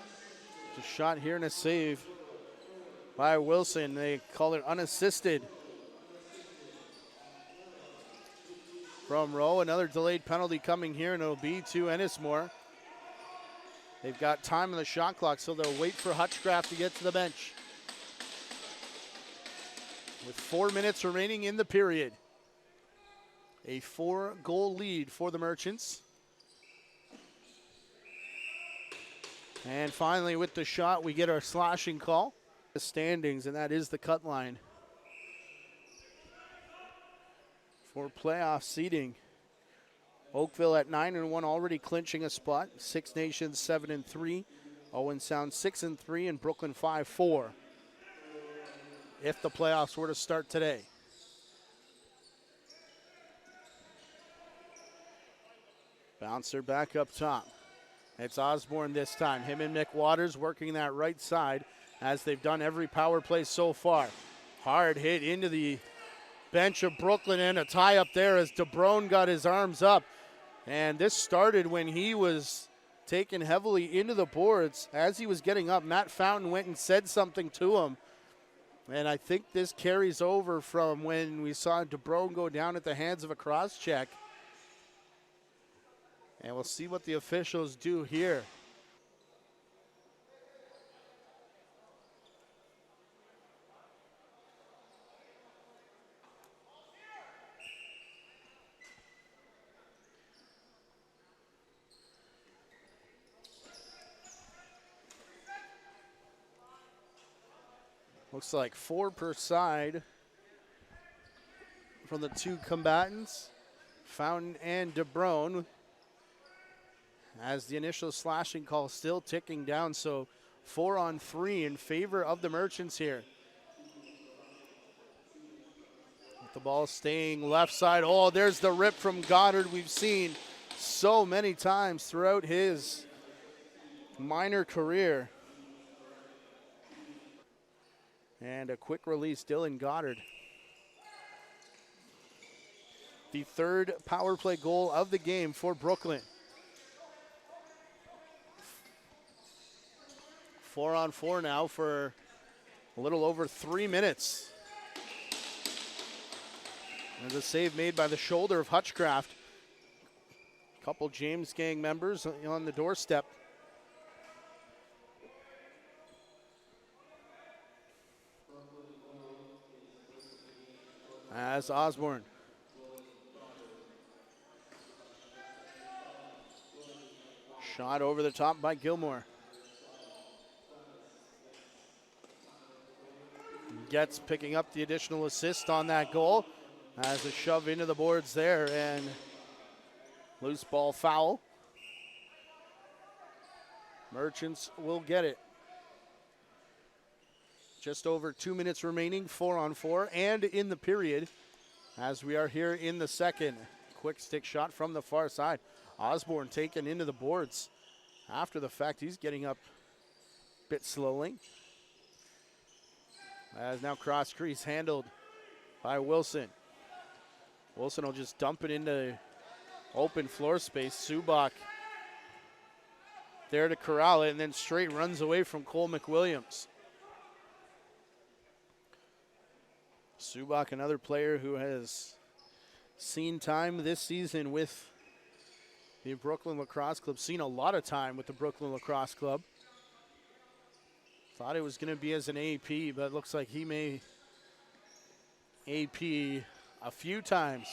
It's a shot here and a save by Wilson. They call it unassisted from Rowe. Another delayed penalty coming here, and it'll be to Ennismore. They've got time on the shot clock, so they'll wait for Hutchcraft to get to the bench. With 4 minutes remaining in the period. A 4-goal lead for the Merchants. And finally, with the shot, we get our slashing call. The standings, and that is the cut line for playoff seeding. Oakville at 9-1, already clinching a spot. Six Nations 7-3. Owen Sound 6-3, and Brooklyn 5-4. If the playoffs were to start today. Bouncer back up top. It's Osborne this time. Him and Mick Waters working that right side as they've done every power play so far. Hard hit into the bench of Brooklyn, and a tie up there as DeBrone got his arms up. And this started when he was taken heavily into the boards. As he was getting up, Matt Fountain went and said something to him. And I think this carries over from when we saw DeBrone go down at the hands of a cross-check. And we'll see what the officials do here. Looks like 4 per side from the two combatants, Fountain and DeBrone. As the initial slashing call still ticking down, so 4-on-3 in favor of the Merchants here. With the ball staying left side. Oh, there's the rip from Goddard we've seen so many times throughout his minor career. And a quick release, Dylan Goddard. the third power play goal of the game for Brooklyn. 4-on-4 now for a little over 3 minutes. There's a save made by the shoulder of Hutchcraft. A couple James Gang members on the doorstep. As Osborne. Shot over the top by Gilmore. Gets picking up the additional assist on that goal. As a shove into the boards there, and loose ball foul. Merchants will get it. Just over 2 minutes remaining, 4-on-4, and in the period, as we are here in the second. Quick stick shot from the far side. Osborne taken into the boards. After the fact, he's getting up a bit slowly. As now cross crease handled by Wilson. Wilson will just dump it into open floor space. Subak there to corral it, and then straight runs away from Cole McWilliams. Subak, another player who has seen time this season with the Brooklyn Lacrosse Club, seen a lot of time with the Brooklyn Lacrosse Club. Thought it was going to be as an AP, but it looks like he may AP a few times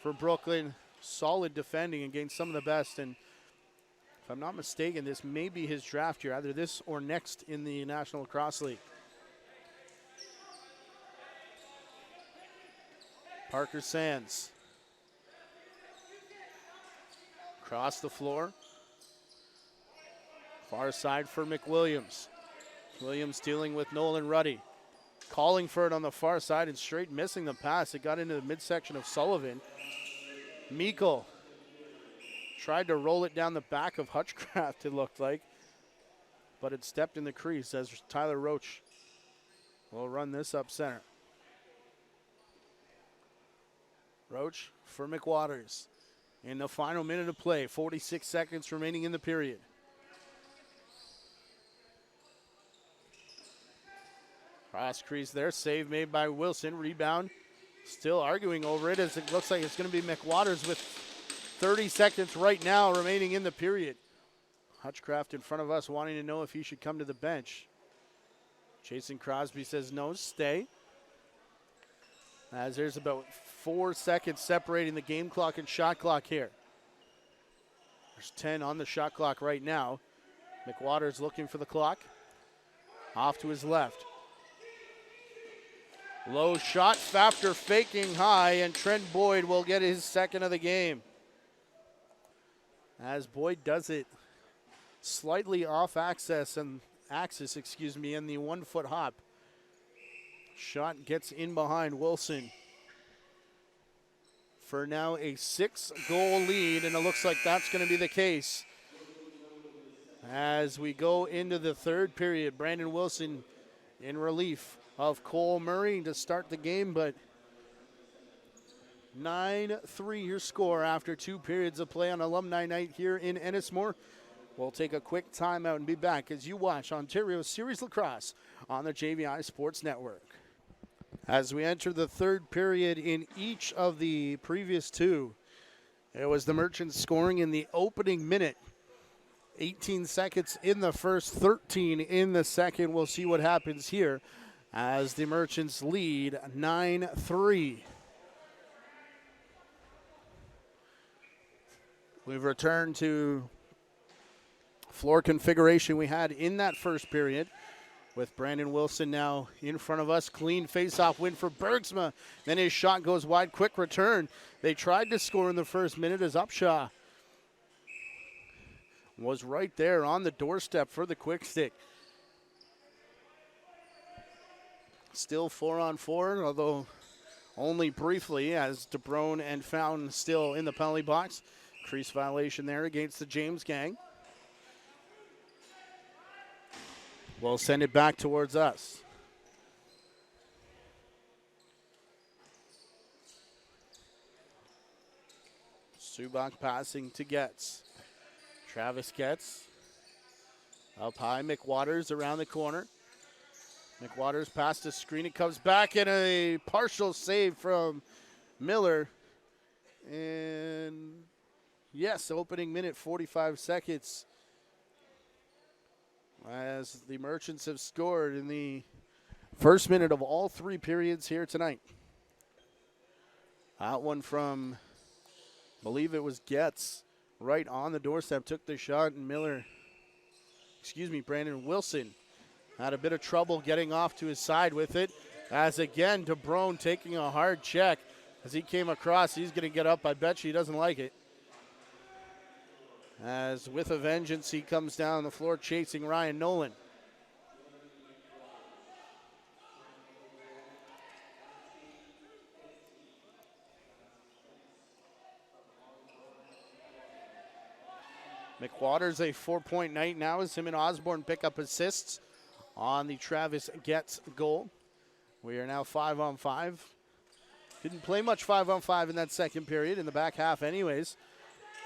for Brooklyn. Solid defending against some of the best, and if I'm not mistaken, this may be his draft year, either this or next in the National Lacrosse League. Parker Sands. Across the floor. Far side for McWilliams. Williams dealing with Nolan Ruddy. Calling for it on the far side and straight missing the pass. It got into the midsection of Sullivan. Meikle tried to roll it down the back of Hutchcraft, it looked like, but it stepped in the crease as Tyler Roach will run this up center. Roach for McWaters in the final minute of play. 46 seconds remaining in the period. Cross crease there, save made by Wilson. Rebound, still arguing over it as it looks like it's going to be McWaters with 30 seconds right now remaining in the period. Hutchcraft in front of us wanting to know if he should come to the bench. Jason Crosby says no, stay. As there's about 4 seconds separating the game clock and shot clock here. There's 10 on the shot clock right now. McWaters looking for the clock. Off to his left. Low shot after faking high, and Trent Boyd will get his second of the game. As Boyd does it slightly off axis, in the 1 foot hop. Shot gets in behind Wilson. For now a 6-goal lead, and it looks like that's going to be the case. As we go into the third period, Brandon Wilson in relief of Cole Murray to start the game, but 9-3 your score after 2 periods of play on Alumni Night here in Ennismore. We'll take a quick timeout and be back as you watch Ontario Series Lacrosse on the JVI Sports Network. As we enter the third period in each of the previous 2, it was the Merchants scoring in the opening minute. 18 seconds in the first, 13 in the second. We'll see what happens here as the Merchants lead 9-3. We've returned to floor configuration we had in that first period, with Brandon Wilson now in front of us. Clean face-off win for Bergsma. Then his shot goes wide. Quick return. They tried to score in the first minute as Upshaw was right there on the doorstep for the quick stick. Still 4-on-4, although only briefly, as DeBrone and Fountain still in the penalty box. Crease violation there against the James Gang. We'll send it back towards us. Subak passing to Getz. Travis Getz up high. McWaters around the corner. McWaters past the screen. It comes back in a partial save from Miller. And yes, opening minute, 45 seconds. As the Merchants have scored in the first minute of all three periods here tonight. That one from, I believe it was Getz, right on the doorstep, took the shot, and Brandon Wilson had a bit of trouble getting off to his side with it. As again, DeBrone taking a hard check. As he came across, he's going to get up. I bet you he doesn't like it. As with a vengeance, he comes down the floor chasing Ryan Nolan. McWaters a 4-point night now as him and Osborne pick up assists on the Travis Getz goal. We are now 5-on-5. Didn't play much 5-on-5 in that second period, in the back half anyways.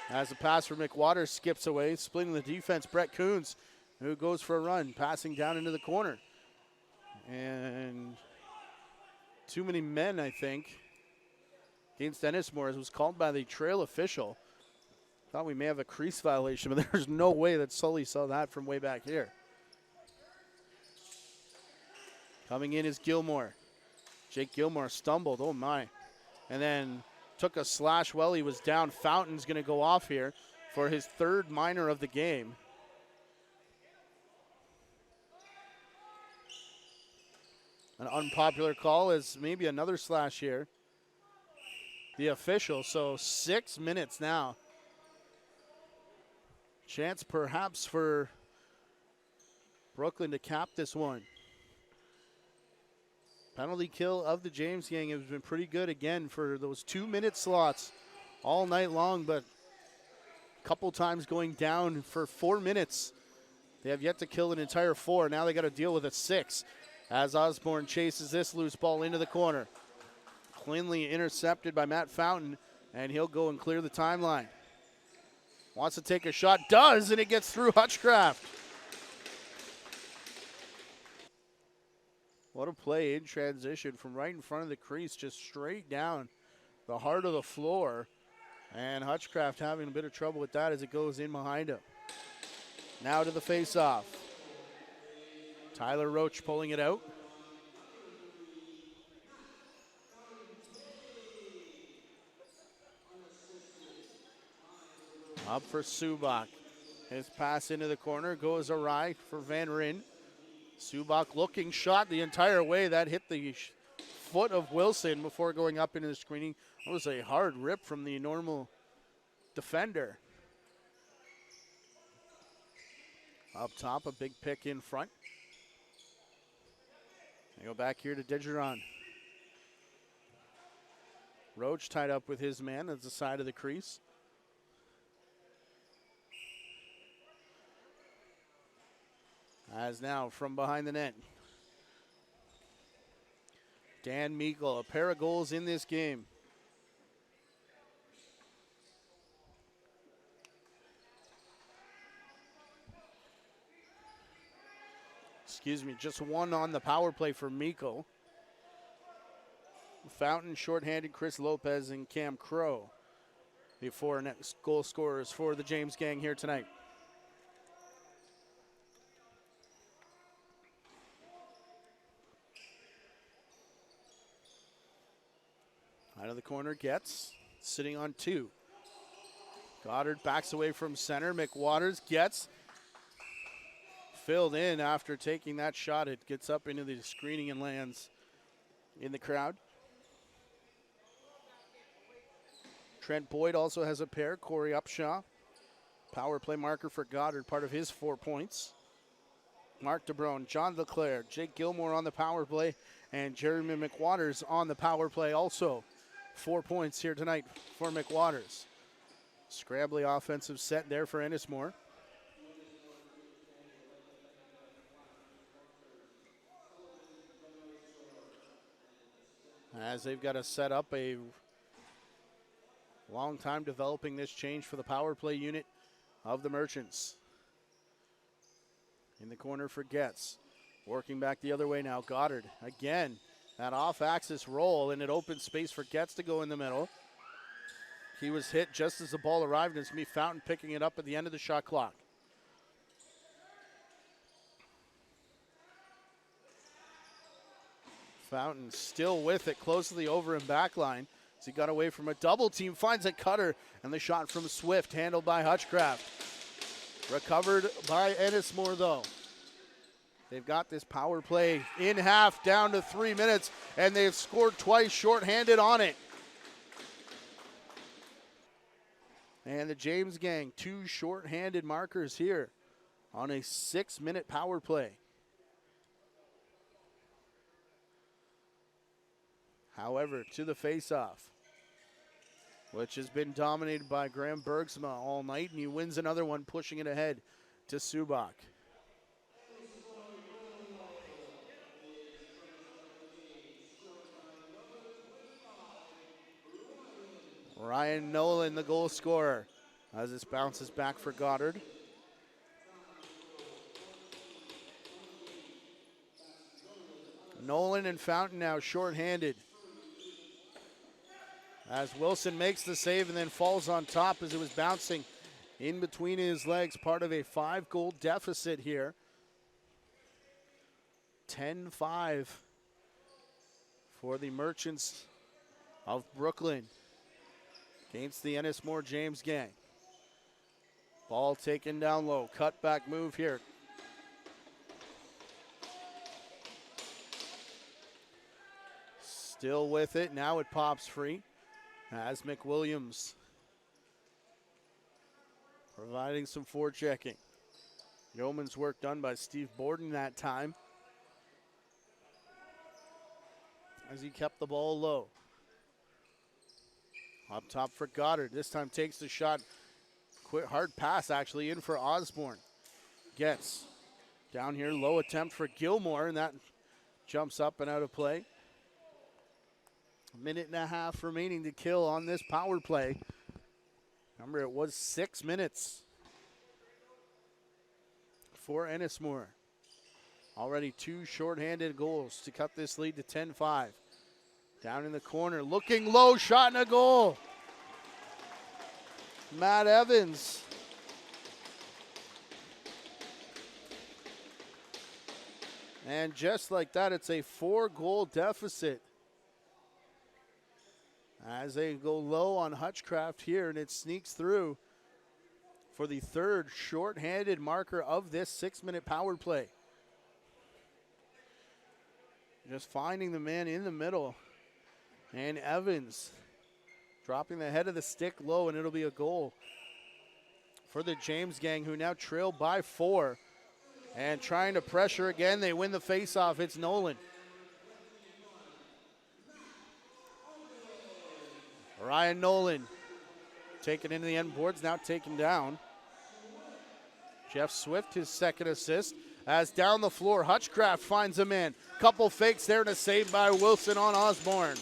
As the pass for McWaters skips away, splitting the defense, Brett Coons, who goes for a run, passing down into the corner. And too many men, I think, against Ennismore, as was called by the trail official. Thought we may have a crease violation, but there's no way that Sully saw that from way back here. Coming in is Gilmore. Jake Gilmore stumbled, oh my. And then took a slash while he was down. Fountain's gonna go off here for his third minor of the game. An unpopular call is maybe another slash here. The official, so 6 minutes now. Chance perhaps for Brooklyn to cap this one. Penalty kill of the James gang has been pretty good again for those 2-minute slots all night long, but a couple times going down for 4 minutes. They have yet to kill an entire 4. Now they got to deal with a 6 as Osborne chases this loose ball into the corner. Cleanly intercepted by Matt Fountain, and he'll go and clear the timeline. Wants to take a shot, does, and it gets through Hutchcraft. What a play in transition from right in front of the crease, just straight down the heart of the floor. And Hutchcraft having a bit of trouble with that as it goes in behind him. Now to the face-off. Tyler Roach pulling it out. Up for Subak. His pass into the corner goes awry for Van Ryn. Subak looking shot the entire way. That hit the foot of Wilson before going up into the screening. That was a hard rip from the normal defender. Up top, a big pick in front. They go back here to Digeron. Roach tied up with his man at the side of the crease. As now from behind the net. Dan Meikle, a pair of goals in this game. Excuse me, just one on the power play for Meikle. Fountain, shorthanded, Chris Lopez, and Cam Crow. The four next goal scorers for the James gang here tonight. Out of the corner, Getz, sitting on 2. Goddard backs away from center. McWaters gets filled in after taking that shot. It gets up into the screening and lands in the crowd. Trent Boyd also has a pair. Corey Upshaw, power play marker for Goddard, part of his 4 points. Mark DeBrone, John Leclerc, Jake Gilmore on the power play, and Jeremy McWaters on the power play also. 4 points here tonight for McWaters. Scrabbly offensive set there for Ennismore. As they've got to set up a Long time developing this change for the power play unit of the Merchants. In the corner for Getz. Working back the other way now. Goddard again. That off-axis roll, and it opens space for Getz to go in the middle. He was hit just as the ball arrived, and it's going to be Fountain picking it up at the end of the shot clock. Fountain still with it, close to the over and back line. As he got away from a double team, finds a cutter, and the shot from Swift, handled by Hutchcraft. Recovered by Ennismore, though. They've got this power play in half, down to 3 minutes, and they've scored twice shorthanded on it. And the James gang, 2 shorthanded markers here on a 6-minute power play. However, to the faceoff, which has been dominated by Graham Bergsma all night, and he wins another one, pushing it ahead to Subak. Ryan Nolan, the goal scorer, as this bounces back for Goddard. Nolan and Fountain now shorthanded. As Wilson makes the save and then falls on top as it was bouncing in between his legs, part of a 5-goal deficit here. 10-5 for the Merchants of Brooklyn against the Ennismore James gang. Ball taken down low, cutback move here. Still with it, now it pops free as McWilliams providing some forechecking. Yeoman's work done by Steve Borden that time as he kept the ball low. Up top for Goddard, this time takes the shot. Quick hard pass actually in for Osborne. Gets down here, low attempt for Gilmore, and that jumps up and out of play. 1.5 minutes remaining to kill on this power play. Remember, it was 6 minutes for Ennismore. Already 2 shorthanded goals to cut this lead to 10-5. Down in the corner, looking low, shot and a goal. Matt Evans. And just like that, it's a 4-goal deficit. As they go low on Hutchcraft here, and it sneaks through for the 3rd shorthanded marker of this 6-minute power play. Just finding the man in the middle. And Evans dropping the head of the stick low, and it'll be a goal for the James gang, who now trail by 4. And trying to pressure again, they win the faceoff. It's Nolan. Ryan Nolan taken into the end boards, now taken down. Jeff Swift, his 2nd assist. As down the floor, Hutchcraft finds a man. Couple fakes there and a save by Wilson on Osborne.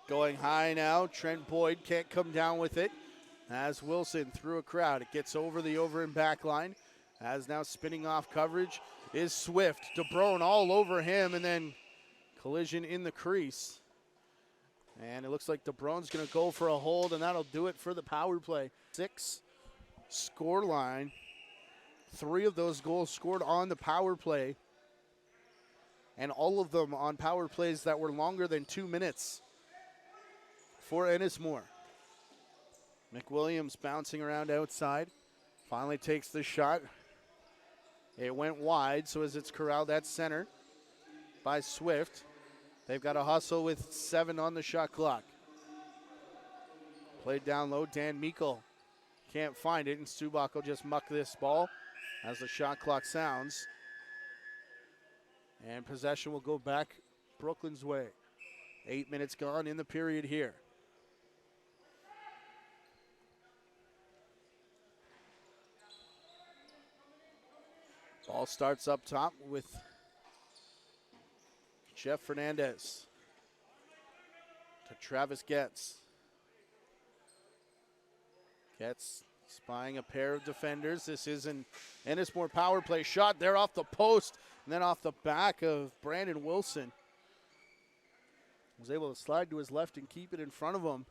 Going high now, Trent Boyd can't come down with it. As Wilson through a crowd, it gets over the over and back line. As now spinning off coverage is Swift. DeBrone all over him, and then collision in the crease. And it looks like DeBrone's going to go for a hold, and that'll do it for the power play. 6 score line. 3 of those goals scored on the power play, and all of them on power plays that were longer than 2 minutes for Ennismore. McWilliams bouncing around outside. Finally takes the shot. It went wide, so as it's corralled at center by Swift. They've got a hustle with 7 on the shot clock. Played down low, Dan Meikle can't find it, and Subak will just muck this ball as the shot clock sounds. And possession will go back Brooklyn's way. 8 minutes gone in the period here. Ball starts up top with Jeff Fernandez. to Travis Getz. Getz spying a pair of defenders. This is an Ennismore power play shot there off the post and then off the back of Brandon Wilson. Was able to slide to his left and keep it in front of him.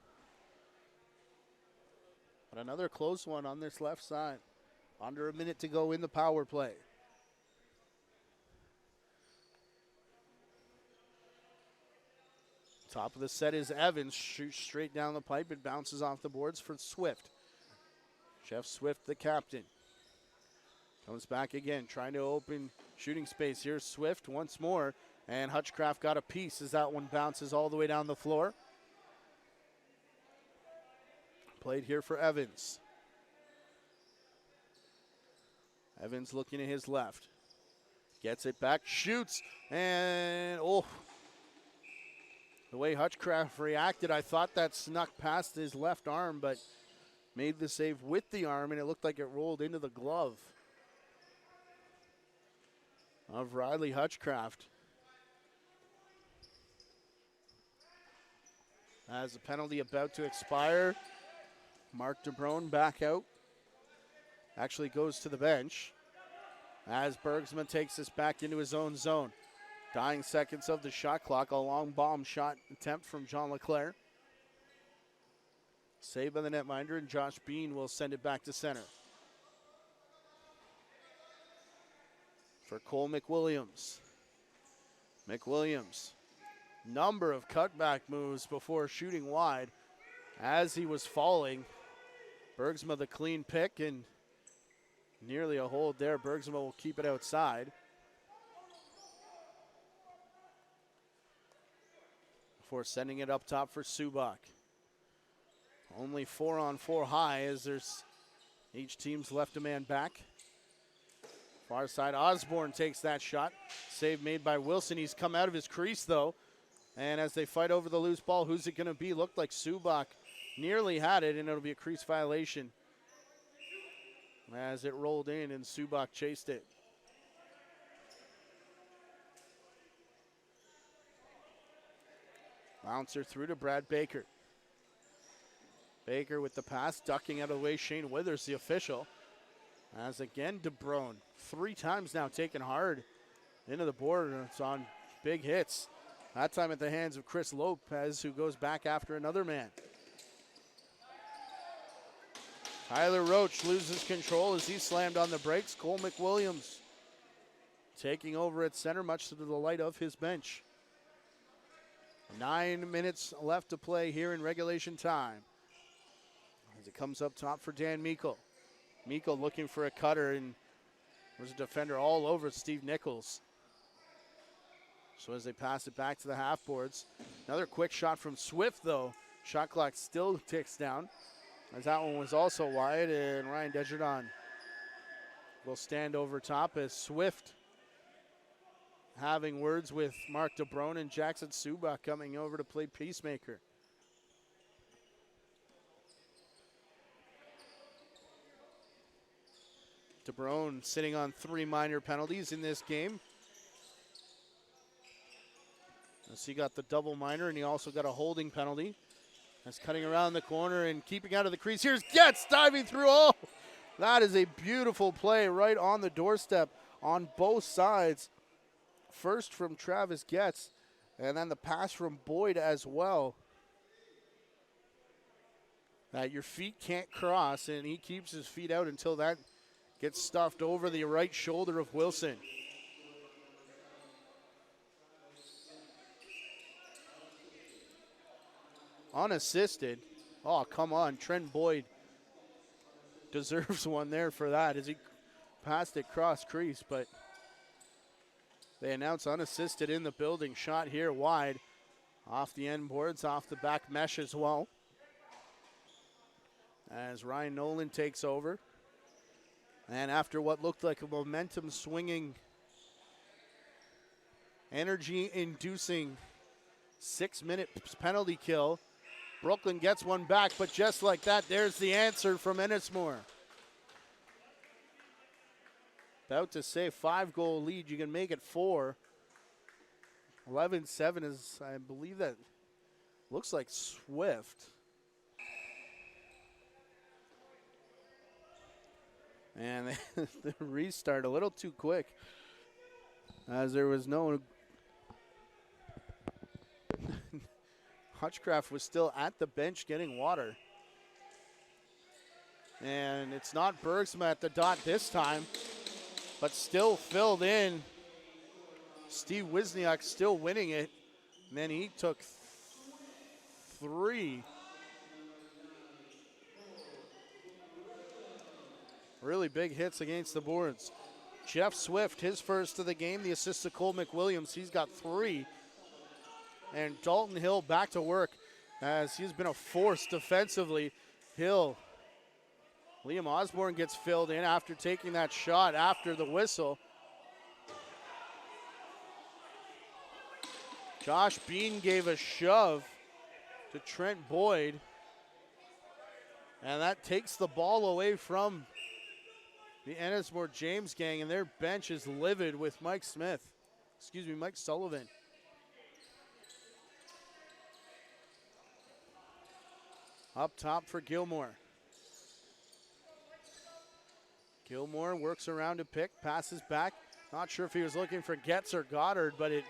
But another close one on this left side. Under a minute to go in the power play. Top of the set is Evans. Shoots straight down the pipe. It bounces off the boards for Swift. Jeff Swift, the captain. Comes back again, trying to open shooting space. Here's Swift once more. And Hutchcraft got a piece as that one bounces all the way down the floor. Played here for Evans. Evans looking to his left. Gets it back, shoots, and oh. The way Hutchcraft reacted, I thought that snuck past his left arm, but made the save with the arm, and it looked like it rolled into the glove of Riley Hutchcraft. As the penalty about to expire, Mark DeBrone back out. Actually goes to the bench as Bergsman takes this back into his own zone. Dying seconds of the shot clock. A long bomb shot attempt from John LeClaire. Saved by the netminder, and Josh Bean will send it back to center. For Cole McWilliams. McWilliams. Number of cutback moves before shooting wide as he was falling. Bergsma the clean pick and nearly a hold there. Bergsma will keep it outside. Before sending it up top for Subak. Only 4-on-4 high as there's each team's left a man back. Far side, Osborne takes that shot. Save made by Wilson. He's come out of his crease though. And as they fight over the loose ball, who's it going to be? Looked like Subak nearly had it, and it'll be a crease violation as it rolled in and Subak chased it. Bouncer through to Brad Baker. Baker with the pass, ducking out of the way. Shane Withers, the official. As again, DeBrone, 3 times now taken hard into the board. It's on big hits. That time at the hands of Chris Lopez, who goes back after another man. Tyler Roach loses control as he's slammed on the brakes. Cole McWilliams taking over at center, much to the delight of his bench. 9 minutes left to play here in regulation time. As it comes up top for Dan Meikle. Meikle looking for a cutter, and there's a defender all over Steve Nichols. So as they pass it back to the half boards. Another quick shot from Swift though. Shot clock still ticks down, as that one was also wide, and Ryan Desjardins will stand over top as Swift having words with Mark DeBrone and Jackson Subak coming over to play peacemaker. DeBrone sitting on 3 minor penalties in this game. As he got the double minor, and he also got a holding penalty. That's cutting around the corner and keeping out of the crease. Here's Getz diving through. Oh, that is a beautiful play right on the doorstep on both sides. First from Travis Getz, and then the pass from Boyd as well. Your feet can't cross, and he keeps his feet out until that gets stuffed over the right shoulder of Wilson. Unassisted. Oh, come on. Trent Boyd deserves one there for that as he passed it cross crease, but they announce unassisted in the building. Shot here wide off the end boards, off the back mesh as well. As Ryan Nolan takes over. And after what looked like a momentum swinging, energy inducing 6-minute penalty kill, Brooklyn gets one back, but just like that, there's the answer from Ennismore. About to say 5-goal lead. You can make it 4. 11-7 is, I believe that looks like Swift. And the restart a little too quick, as there was no Hutchcraft was still at the bench getting water. And it's not Bergsma at the dot this time, but still filled in. Steve Wisniak still winning it. And then he took 3. Really big hits against the boards. Jeff Swift, his first of the game, the assist to Cole McWilliams. He's got 3. And Dalton Hill back to work as he's been a force defensively. Hill, Liam Osborne gets filled in after taking that shot after the whistle. Josh Bean gave a shove to Trent Boyd. And that takes the ball away from the Ennismore James gang, and their bench is livid with Mike Sullivan. Up top for Gilmore. Gilmore works around to pick, passes back. Not sure if he was looking for Getz or Goddard, but it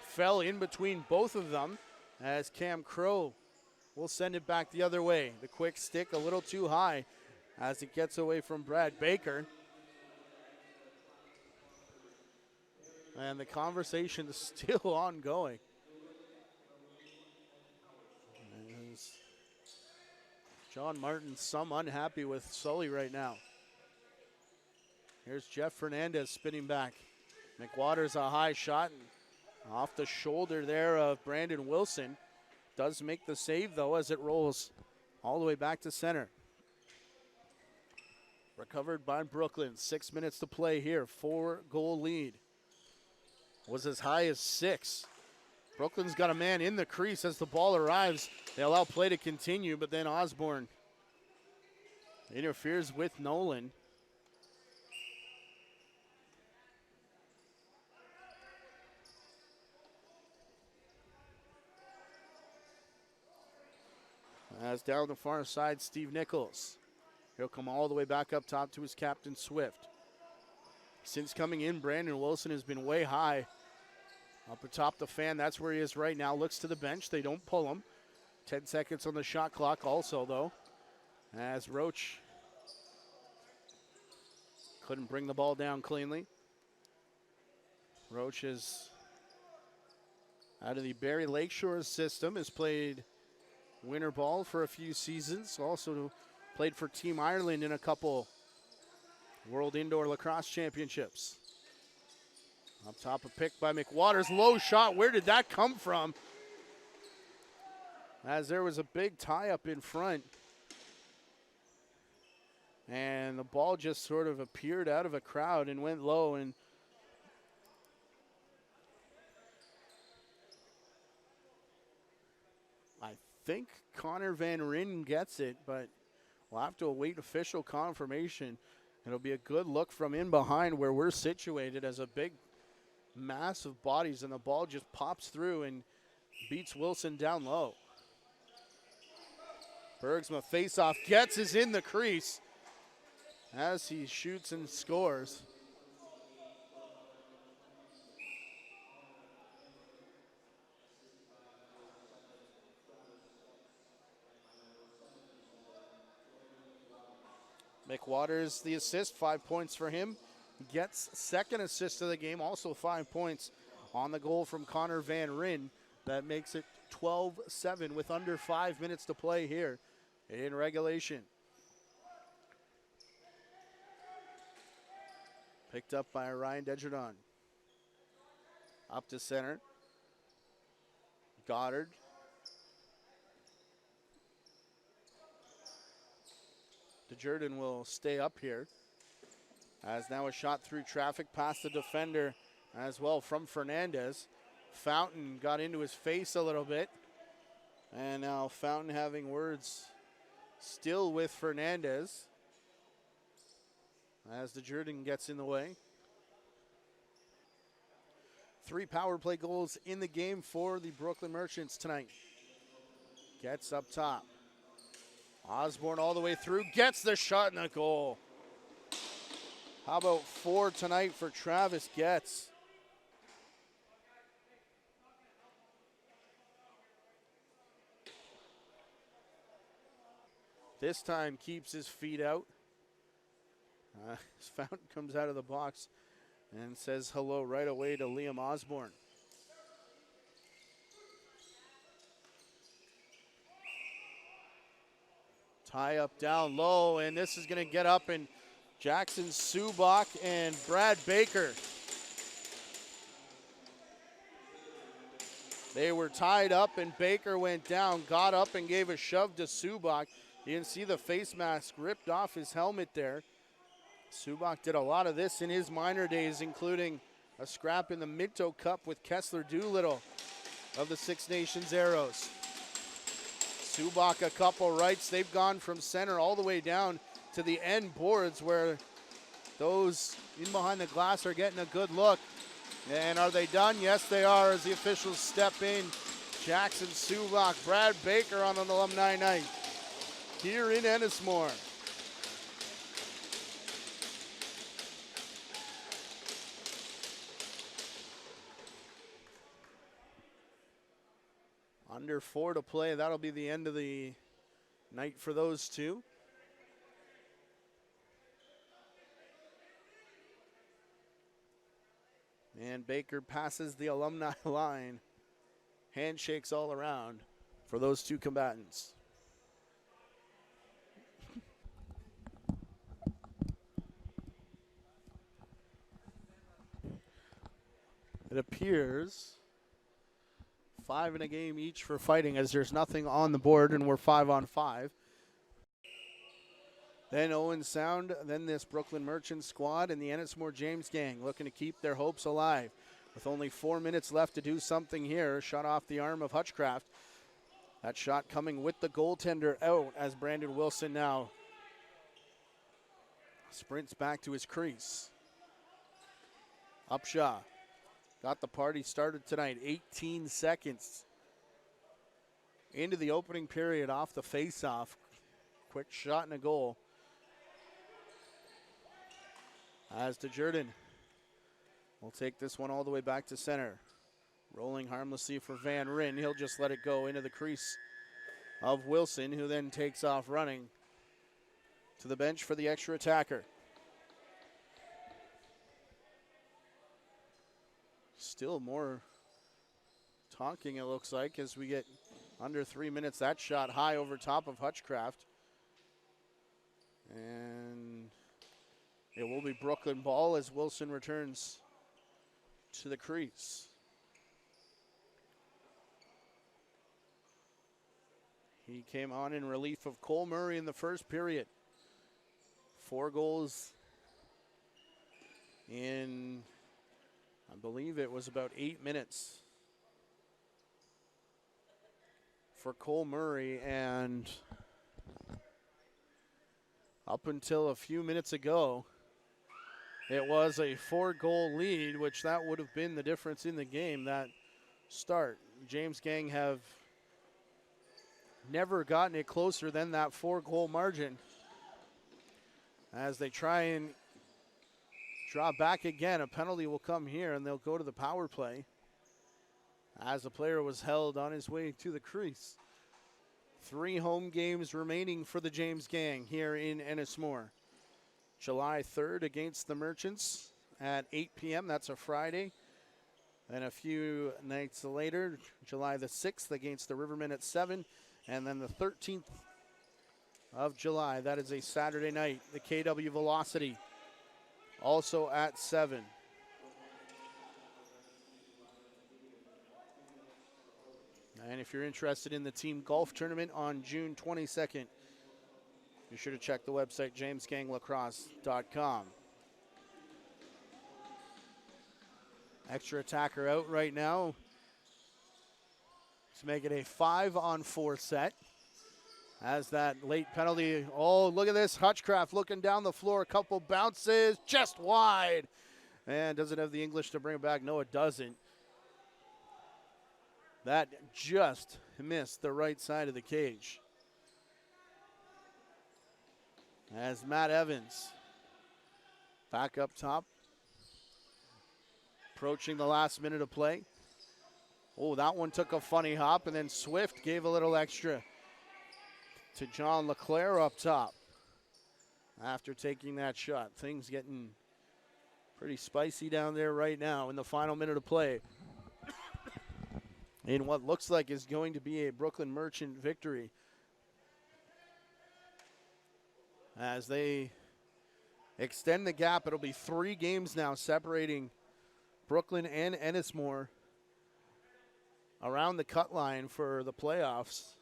fell in between both of them as Cam Crow will send it back the other way. The quick stick a little too high as it gets away from Brad Baker. And the conversation is still ongoing. As John Martin, some unhappy with Sully right now. Here's Jeff Fernandez spinning back. McWater's a high shot and off the shoulder there of Brandon Wilson. Does make the save though as it rolls all the way back to center. Recovered by Brooklyn. 6 minutes to play here. 4-goal lead. Was as high as 6. Brooklyn's got a man in the crease as the ball arrives. They allow play to continue, but then Osborne interferes with Nolan. As down the far side, Steve Nichols. He'll come all the way back up top to his captain, Swift. Since coming in, Brandon Wilson has been way high. Up atop the fan, that's where he is right now. Looks to the bench, they don't pull him. 10 seconds on the shot clock also, though. As Roach couldn't bring the ball down cleanly. Roach is out of the Barrie Lakeshore system, has played winter ball for a few seasons. Also played for Team Ireland in a couple World Indoor Lacrosse Championships. Up top, a pick by McWaters. Low shot. Where did that come from? As there was a big tie-up in front. And the ball just sort of appeared out of a crowd and went low. And I think Connor Van Ryn gets it, but we'll have to await official confirmation. It'll be a good look from in behind where we're situated as a big mass of bodies, and the ball just pops through and beats Wilson down low. Bergsma face-off. Getz is in the crease as he shoots and scores. McWaters the assist, 5 points for him. Gets second assist of the game, also 5 points on the goal from Connor Van Ryn. That makes it 12-7 with under 5 minutes to play here in regulation. Picked up by Ryan Desjardins. Up to center. Goddard. Desjardins will stay up here. As now a shot through traffic past the defender as well from Fernandez. Fountain got into his face a little bit. And now Fountain having words still with Fernandez as Desjardins gets in the way. 3 power play goals in the game for the Brooklyn Merchants tonight. Gets up top. Osborne all the way through, gets the shot and the goal. How about 4 tonight for Travis Getz? This time keeps his feet out. His fountain comes out of the box and says hello right away to Liam Osborne. Tie up down low, and this is going to get up, and Jackson Subak and Brad Baker. They were tied up, and Baker went down, got up and gave a shove to Subak. You can see the face mask ripped off his helmet there. Subak did a lot of this in his minor days, including a scrap in the Minto Cup with Kessler Doolittle of the Six Nations Arrows. Subak a couple rights. They've gone from center all the way down to the end boards where those in behind the glass are getting a good look. And are they done? Yes, they are, as the officials step in. Jackson Subak, Brad Baker on an alumni night here in Ennismore. Under 4 to play. That'll be the end of the night for those two. And Baker passes the alumni line. Handshakes all around for those two combatants. It appears 5 in a game each for fighting, as there's nothing on the board and we're 5 on 5. Then Owen Sound, then this Brooklyn Merchants squad and the Ennismore James gang looking to keep their hopes alive. With only 4 minutes left to do something here, shot off the arm of Hutchcraft. That shot coming with the goaltender out as Brandon Wilson now sprints back to his crease. Upshaw got the party started tonight, 18 seconds into the opening period off the face-off. Quick shot and a goal. As to Jordan, we'll take this one all the way back to center. Rolling harmlessly for Van Ryn. He'll just let it go into the crease of Wilson, who then takes off running to the bench for the extra attacker. Still more talking, it looks like, as we get under 3 minutes. That shot high over top of Hutchcraft. And it will be Brooklyn ball as Wilson returns to the crease. He came on in relief of Cole Murray in the first period. 4 goals in, I believe it was about 8 minutes for Cole Murray, and up until a few minutes ago, it was a 4-goal lead, which that would have been the difference in the game, that start. James Gang have never gotten it closer than that 4-goal margin. As they try and draw back again, a penalty will come here and they'll go to the power play as the player was held on his way to the crease. 3 home games remaining for the James Gang here in Ennismore. July 3rd against the Merchants at 8 p.m. That's a Friday. Then a few nights later, July the 6th against the Rivermen at 7. And then the 13th of July, that is a Saturday night, the KW Velocity, also at 7. And if you're interested in the team golf tournament on June 22nd, be sure to check the website, jamesganglacrosse.com. Extra attacker out right now to make it a 5-on-4 set. As that late penalty, oh, look at this, Hutchcraft looking down the floor, a couple bounces, just wide. And does it have the English to bring it back? No, it doesn't. That just missed the right side of the cage. As Matt Evans back up top, approaching the last minute of play. Oh, that one took a funny hop, and then Swift gave a little extra to John LeClaire up top after taking that shot. Things getting pretty spicy down there right now in the final minute of play. In what looks like is going to be a Brooklyn Merchant victory, as they extend the gap. It'll be 3 games now separating Brooklyn and Ennismore around the cut line for the playoffs.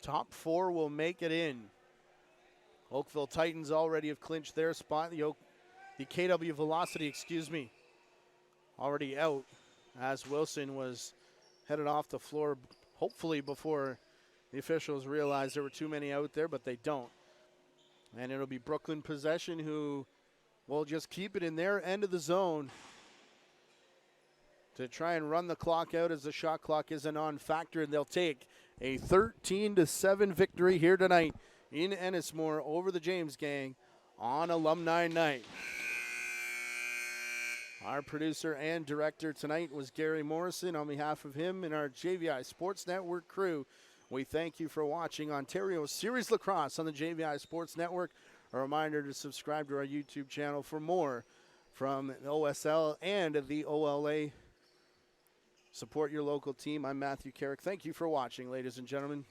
Top 4 will make it in. Oakville Titans already have clinched their spot. The KW Velocity, already out, as Wilson was headed off the floor, hopefully before the officials realized there were too many out there, but they don't. And it'll be Brooklyn possession, who will just keep it in their end of the zone to try and run the clock out, as the shot clock is a non-factor, and they'll take a 13-7 victory here tonight in Ennismore over the James Gang on Alumni Night. Our producer and director tonight was Gary Morrison. On behalf of him and our JVI Sports Network crew, we thank you for watching Ontario Series Lacrosse on the JVI Sports Network. A reminder to subscribe to our YouTube channel for more from the OSL and the OLA. Support your local team. I'm Matthew Carrick. Thank you for watching, ladies and gentlemen.